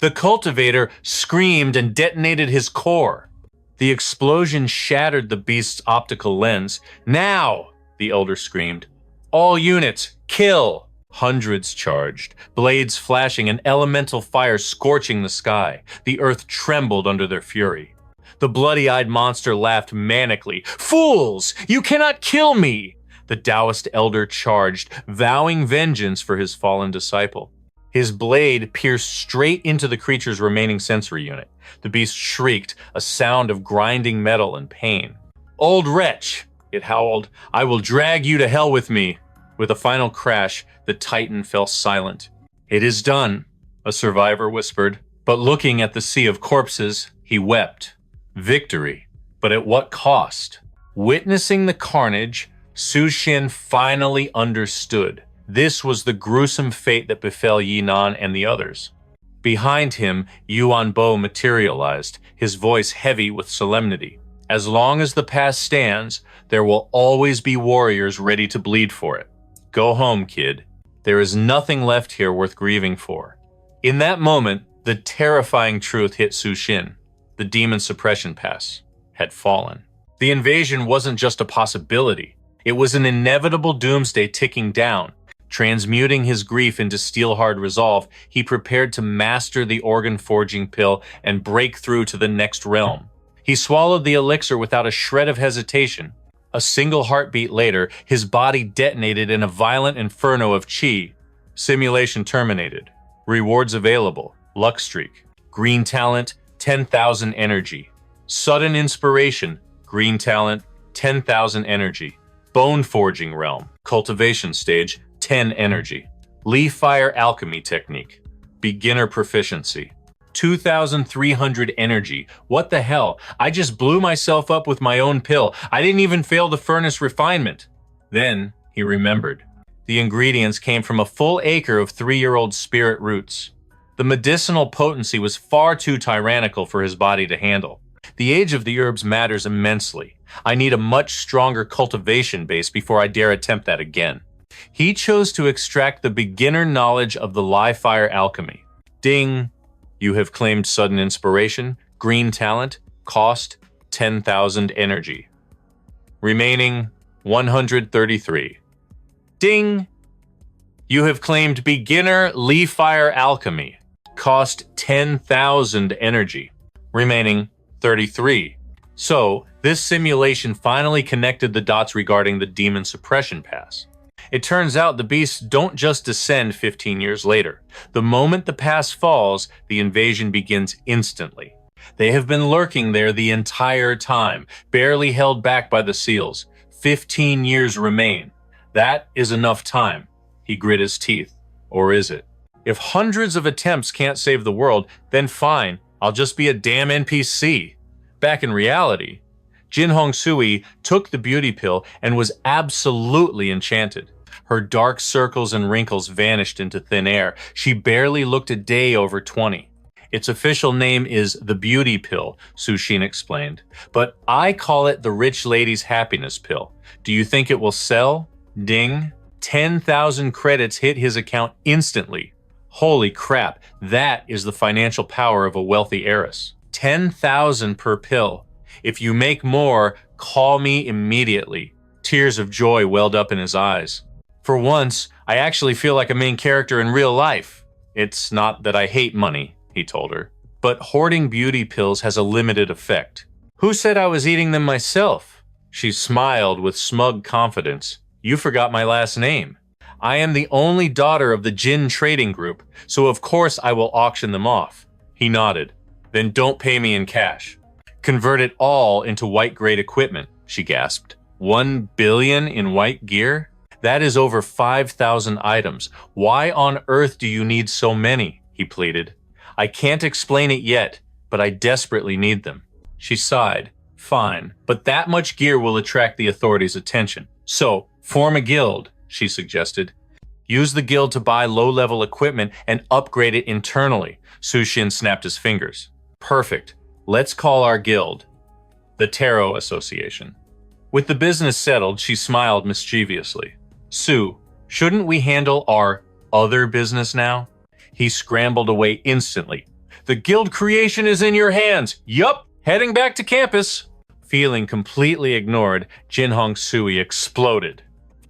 The cultivator screamed and detonated his core. The explosion shattered the beast's optical lens. "Now!" the elder screamed. "All units, kill!" Hundreds charged, blades flashing and elemental fire scorching the sky. The earth trembled under their fury. The bloody-eyed monster laughed manically. "Fools! You cannot kill me!" The Taoist elder charged, vowing vengeance for his fallen disciple. His blade pierced straight into the creature's remaining sensory unit. The beast shrieked, a sound of grinding metal and pain. "Old wretch!" it howled. "I will drag you to hell with me." With a final crash, the Titan fell silent. "It is done," a survivor whispered. But looking at the sea of corpses, he wept. Victory. But at what cost? Witnessing the carnage, Su Xin finally understood. This was the gruesome fate that befell Yinan and the others. Behind him, Yuan Bo materialized, his voice heavy with solemnity. As long as the past stands, there will always be warriors ready to bleed for it. Go home, kid. There is nothing left here worth grieving for. In that moment, the terrifying truth hit Su Xin. The demon suppression pass had fallen. The invasion wasn't just a possibility. It was an inevitable doomsday ticking down. Transmuting his grief into steel-hard resolve, he prepared to master the organ-forging pill and break through to the next realm. He swallowed the elixir without a shred of hesitation. A single heartbeat later, his body detonated in a violent inferno of chi. Simulation terminated. Rewards available. Luck streak. Green talent, 10,000 energy. Sudden inspiration. Green talent, 10,000 energy. Bone forging realm. Cultivation stage, 10 energy. Leaf fire alchemy technique. Beginner proficiency. 2,300 energy. What the hell? I just blew myself up with my own pill. I didn't even fail the furnace refinement. Then he remembered. The ingredients came from a full acre of 3-year-old spirit roots. The medicinal potency was far too tyrannical for his body to handle. The age of the herbs matters immensely. I need a much stronger cultivation base before I dare attempt that again. He chose to extract the beginner knowledge of the live fire alchemy. Ding! You have claimed sudden inspiration, green talent, cost 10,000 energy. Remaining 133. Ding! You have claimed beginner leaf fire alchemy, cost 10,000 energy. Remaining 33. So, this simulation finally connected the dots regarding the demon suppression pass. It turns out the beasts don't just descend 15 years later. The moment the pass falls, the invasion begins instantly. They have been lurking there the entire time, barely held back by the seals. 15 years remain. That is enough time. He grit his teeth. Or is it? If hundreds of attempts can't save the world, then fine, I'll just be a damn NPC. Back in reality, Jin Hong Sui took the beauty pill and was absolutely enchanted. Her dark circles and wrinkles vanished into thin air. She barely looked a day over 20. Its official name is the beauty pill, Su Xin explained. But I call it the rich lady's happiness pill. Do you think it will sell? Ding. 10,000 credits hit his account instantly. Holy crap, that is the financial power of a wealthy heiress. 10,000 per pill. If you make more, call me immediately. Tears of joy welled up in his eyes. For once, I actually feel like a main character in real life. It's not that I hate money, he told her, but hoarding beauty pills has a limited effect. Who said I was eating them myself? She smiled with smug confidence. You forgot my last name. I am the only daughter of the Jin Trading Group, so of course I will auction them off. He nodded. Then don't pay me in cash. Convert it all into white-grade equipment, she gasped. 1 billion in white gear? That is over 5,000 items. Why on earth do you need so many? He pleaded. I can't explain it yet, but I desperately need them. She sighed. Fine, but that much gear will attract the authorities' attention. So, form a guild, she suggested. Use the guild to buy low-level equipment and upgrade it internally. Su Xin snapped his fingers. Perfect. Let's call our guild the Tarot Association. With the business settled, she smiled mischievously. Su, shouldn't we handle our other business now? He scrambled away instantly. The guild creation is in your hands. Yup, heading back to campus. Feeling completely ignored, Jin Hong Sui exploded.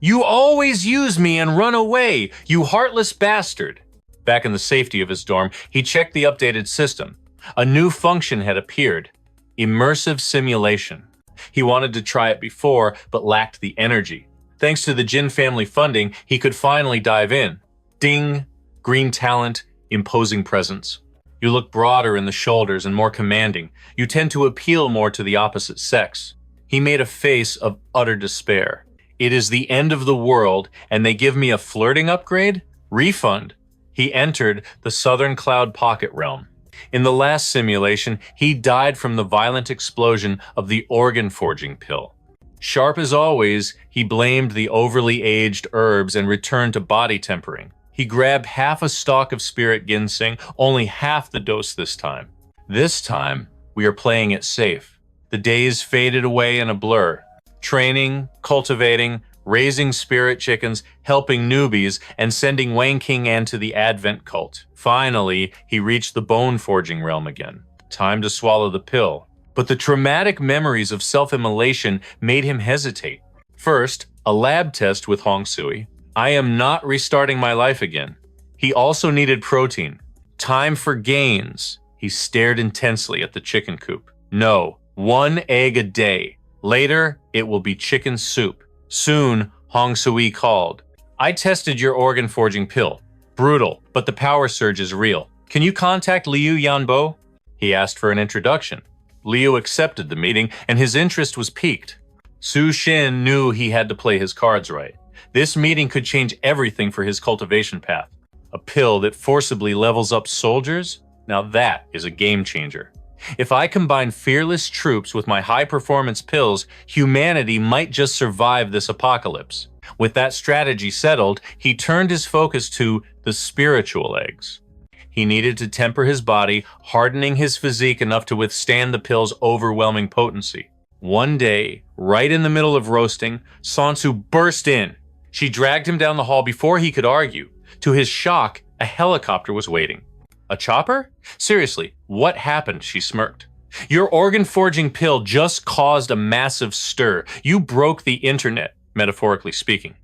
You always use me and run away, you heartless bastard. Back in the safety of his dorm, he checked the updated system. A new function had appeared. Immersive simulation. He wanted to try it before, but lacked the energy. Thanks to the Jin family funding, he could finally dive in. Ding! Green talent, imposing presence. You look broader in the shoulders and more commanding. You tend to appeal more to the opposite sex. He made a face of utter despair. It is the end of the world, and they give me a flirting upgrade? Refund. He entered the Southern Cloud Pocket realm. In the last simulation, he died from the violent explosion of the organ-forging pill. Sharp as always, he blamed the overly aged herbs and returned to body tempering. He grabbed half a stalk of spirit ginseng, only half the dose this time. This time, we are playing it safe. The days faded away in a blur. Training, cultivating, raising spirit chickens, helping newbies, and sending Wang Qing'an to the Advent cult. Finally, he reached the bone-forging realm again. Time to swallow the pill. But the traumatic memories of self-immolation made him hesitate. First, a lab test with Hong Sui. I am not restarting my life again. He also needed protein. Time for gains. He stared intensely at the chicken coop. No, 1 egg a day. Later, it will be chicken soup. Soon, Hong Sui called. I tested your organ-forging pill. Brutal, but the power surge is real. Can you contact Liu Yanbo? He asked for an introduction. Liu accepted the meeting, and his interest was piqued. Su Xin knew he had to play his cards right. This meeting could change everything for his cultivation path. A pill that forcibly levels up soldiers? Now that is a game changer. If I combine fearless troops with my high-performance pills, humanity might just survive this apocalypse. With that strategy settled, he turned his focus to the spiritual eggs. He needed to temper his body, hardening his physique enough to withstand the pill's overwhelming potency. One day, right in the middle of roasting, Sansu burst in. She dragged him down the hall before he could argue. To his shock, a helicopter was waiting. A chopper? Seriously, what happened? She smirked. Your organ-forging pill just caused a massive stir. You broke the internet, metaphorically speaking.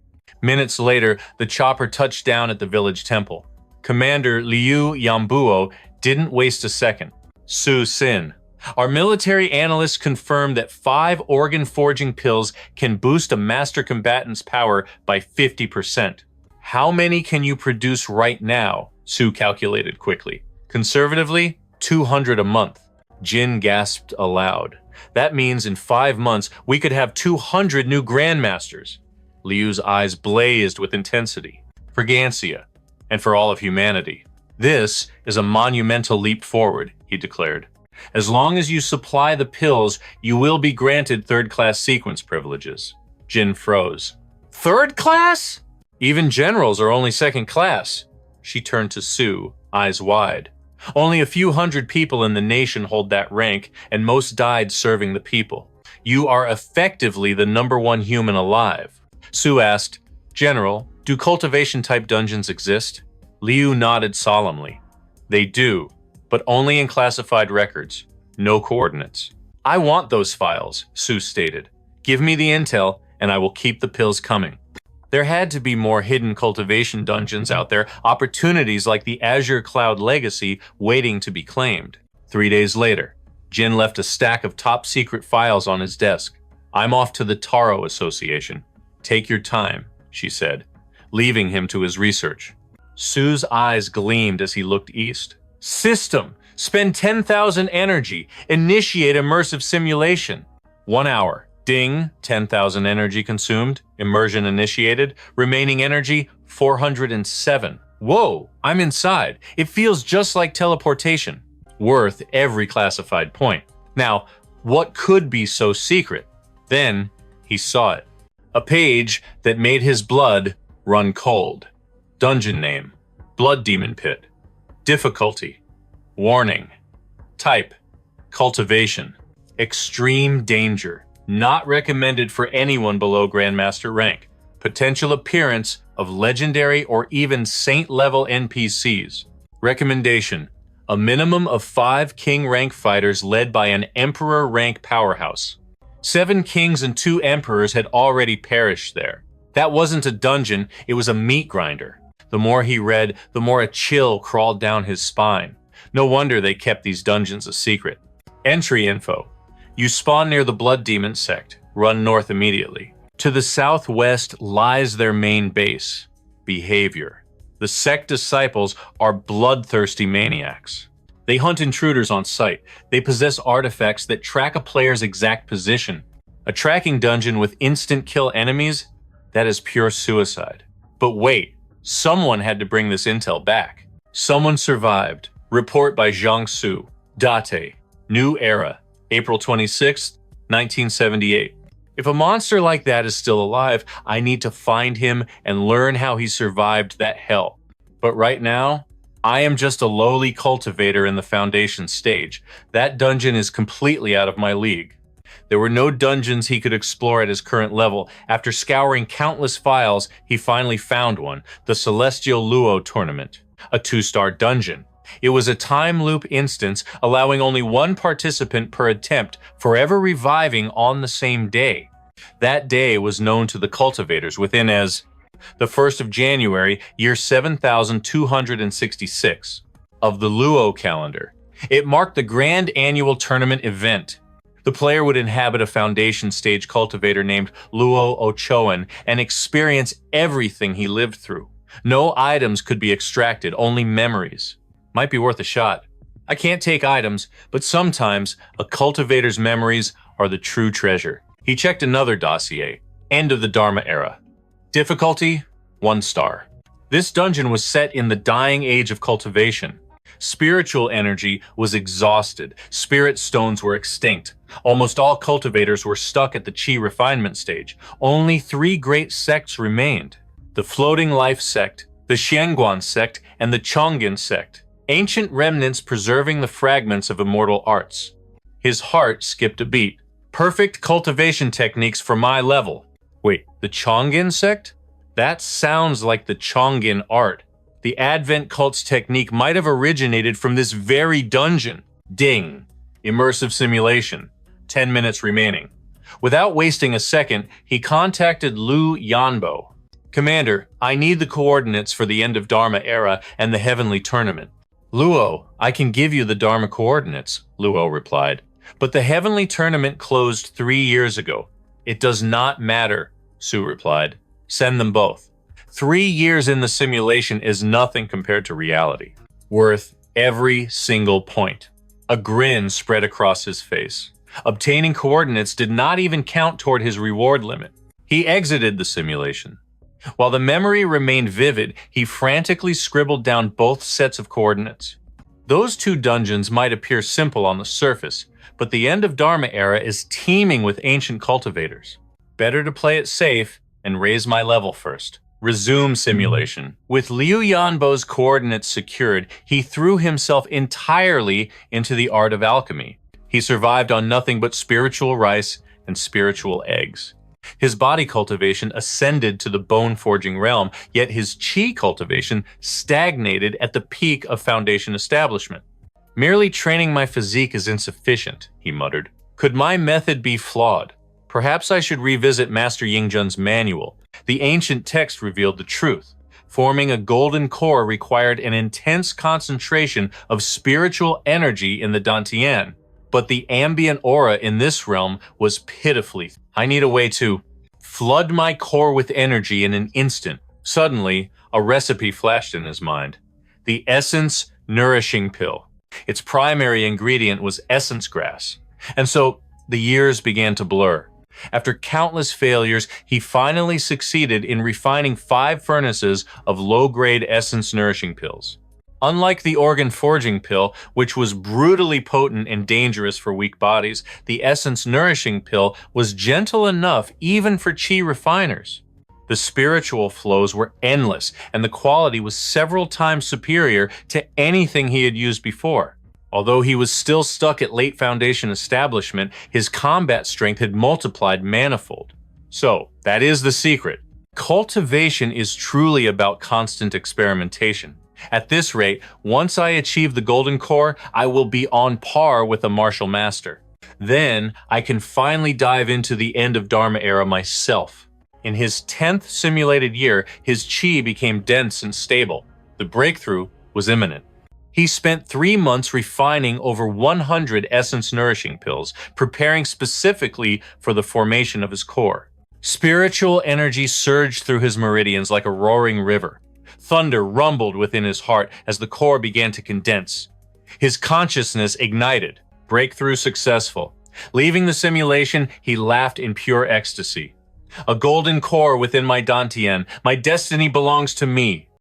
Minutes later, the chopper touched down at the village temple. Commander Liu Yanbuo didn't waste a second. Su Xin. Our military analysts confirmed that 5 organ-forging pills can boost a master combatant's power by 50%. How many can you produce right now? Su calculated quickly. Conservatively, 200 a month. Jin gasped aloud. That means in 5 months, we could have 200 new grandmasters. Liu's eyes blazed with intensity. For Gansia, and for all of humanity. This is a monumental leap forward, he declared. As long as you supply the pills, you will be granted third-class sequence privileges. Jin froze. Third class? Even generals are only second class. She turned to Su, eyes wide. Only a few hundred people in the nation hold that rank, and most died serving the people. You are effectively the #1 human alive. Su asked, General, do cultivation-type dungeons exist? Liu nodded solemnly. They do, but only in classified records. No coordinates. I want those files, Su stated. Give me the intel, and I will keep the pills coming. There had to be more hidden cultivation dungeons out there, opportunities like the Azure Cloud Legacy waiting to be claimed. 3 days later, Jin left a stack of top-secret files on his desk. I'm off to the Taro Association. Take your time, she said, leaving him to his research. Su's eyes gleamed as he looked east. System! Spend 10,000 energy. Initiate immersive simulation. 1 hour. Ding, 10,000 energy consumed. Immersion initiated. Remaining energy, 407. Whoa, I'm inside. It feels just like teleportation. Worth every classified point. Now, what could be so secret? Then, he saw it. A page that made his blood run cold. Dungeon name, Blood Demon Pit. Difficulty, warning. Type, cultivation. Extreme danger. Not recommended for anyone below Grandmaster rank. Potential appearance of legendary or even saint-level NPCs. Recommendation, a minimum of 5 king rank fighters led by an emperor rank powerhouse. 7 kings and 2 emperors had already perished there. That wasn't a dungeon, it was a meat grinder. The more he read, the more a chill crawled down his spine. No wonder they kept these dungeons a secret. Entry info. You spawn near the Blood Demon sect. Run north immediately. To the southwest lies their main base. Behavior. The sect disciples are bloodthirsty maniacs. They hunt intruders on sight. They possess artifacts that track a player's exact position. A tracking dungeon with instant kill enemies? That is pure suicide. But wait, someone had to bring this intel back. Someone survived. Report by Zhang Su. Date. New Era. April 26, 1978. If a monster like that is still alive, I need to find him and learn how he survived that hell. But right now, I am just a lowly cultivator in the Foundation stage. That dungeon is completely out of my league. There were no dungeons he could explore at his current level. After scouring countless files, he finally found one, the Celestial Luo Tournament, a 2-star dungeon. It was a time loop instance, allowing only one participant per attempt, forever reviving on the same day. That day was known to the cultivators within as the 1st of January, year 7266 of the Luo calendar. It marked the grand annual tournament event. The player would inhabit a Foundation stage cultivator named Luo Ochoan and experience everything he lived through. No items could be extracted, only memories. Might be worth a shot. I can't take items, but sometimes a cultivator's memories are the true treasure. He checked another dossier. End of the Dharma era. Difficulty, 1 star. This dungeon was set in the dying age of cultivation. Spiritual energy was exhausted. Spirit stones were extinct. Almost all cultivators were stuck at the Qi refinement stage. Only 3 great sects remained: the Floating Life sect, the Xianguan sect, and the Chongjin sect. Ancient remnants preserving the fragments of immortal arts. His heart skipped a beat. Perfect cultivation techniques for my level. Wait, the Chongjin sect? That sounds like the Chongjin art. The Advent cult's technique might have originated from this very dungeon. Ding. Immersive simulation. 10 minutes remaining. Without wasting a second, he contacted Lu Yanbo. Commander, I need the coordinates for the end of Dharma era and the Heavenly Tournament. Luo, I can give you the Dharma coordinates, Luo replied. But the Heavenly Tournament closed 3 years ago. It does not matter, Su replied. Send them both. 3 years in the simulation is nothing compared to reality. Worth every single point. A grin spread across his face. Obtaining coordinates did not even count toward his reward limit. He exited the simulation. While the memory remained vivid, he frantically scribbled down both sets of coordinates. Those 2 dungeons might appear simple on the surface, but the end of Dharma era is teeming with ancient cultivators. Better to play it safe and raise my level first. Resume simulation. With Liu Yanbo's coordinates secured, he threw himself entirely into the art of alchemy. He survived on nothing but spiritual rice and spiritual eggs. His body cultivation ascended to the bone-forging realm, yet his qi cultivation stagnated at the peak of Foundation establishment. Merely training my physique is insufficient, he muttered. Could my method be flawed? Perhaps I should revisit Master Yingjun's manual. The ancient text revealed the truth. Forming a golden core required an intense concentration of spiritual energy in the Dantian. But the ambient aura in this realm was pitifully. I need a way to flood my core with energy in an instant. Suddenly, a recipe flashed in his mind. The Essence Nourishing Pill. Its primary ingredient was essence grass. And so, the years began to blur. After countless failures, he finally succeeded in refining 5 furnaces of low-grade essence nourishing pills. Unlike the organ forging pill, which was brutally potent and dangerous for weak bodies, the essence nourishing pill was gentle enough even for qi refiners. The spiritual flows were endless, and the quality was several times superior to anything he had used before. Although he was still stuck at late Foundation establishment, his combat strength had multiplied manifold. So, that is the secret. Cultivation is truly about constant experimentation. At this rate, once I achieve the Golden Core, I will be on par with a martial master. Then, I can finally dive into the end of Dharma era myself. In his 10th simulated year, his qi became dense and stable. The breakthrough was imminent. He spent 3 months refining over 100 essence nourishing pills, preparing specifically for the formation of his core. Spiritual energy surged through his meridians like a roaring river. Thunder rumbled within his heart as the core began to condense. His consciousness ignited. Breakthrough successful. Leaving the simulation, he laughed in pure ecstasy. A golden core within my Dantian. My destiny belongs to me.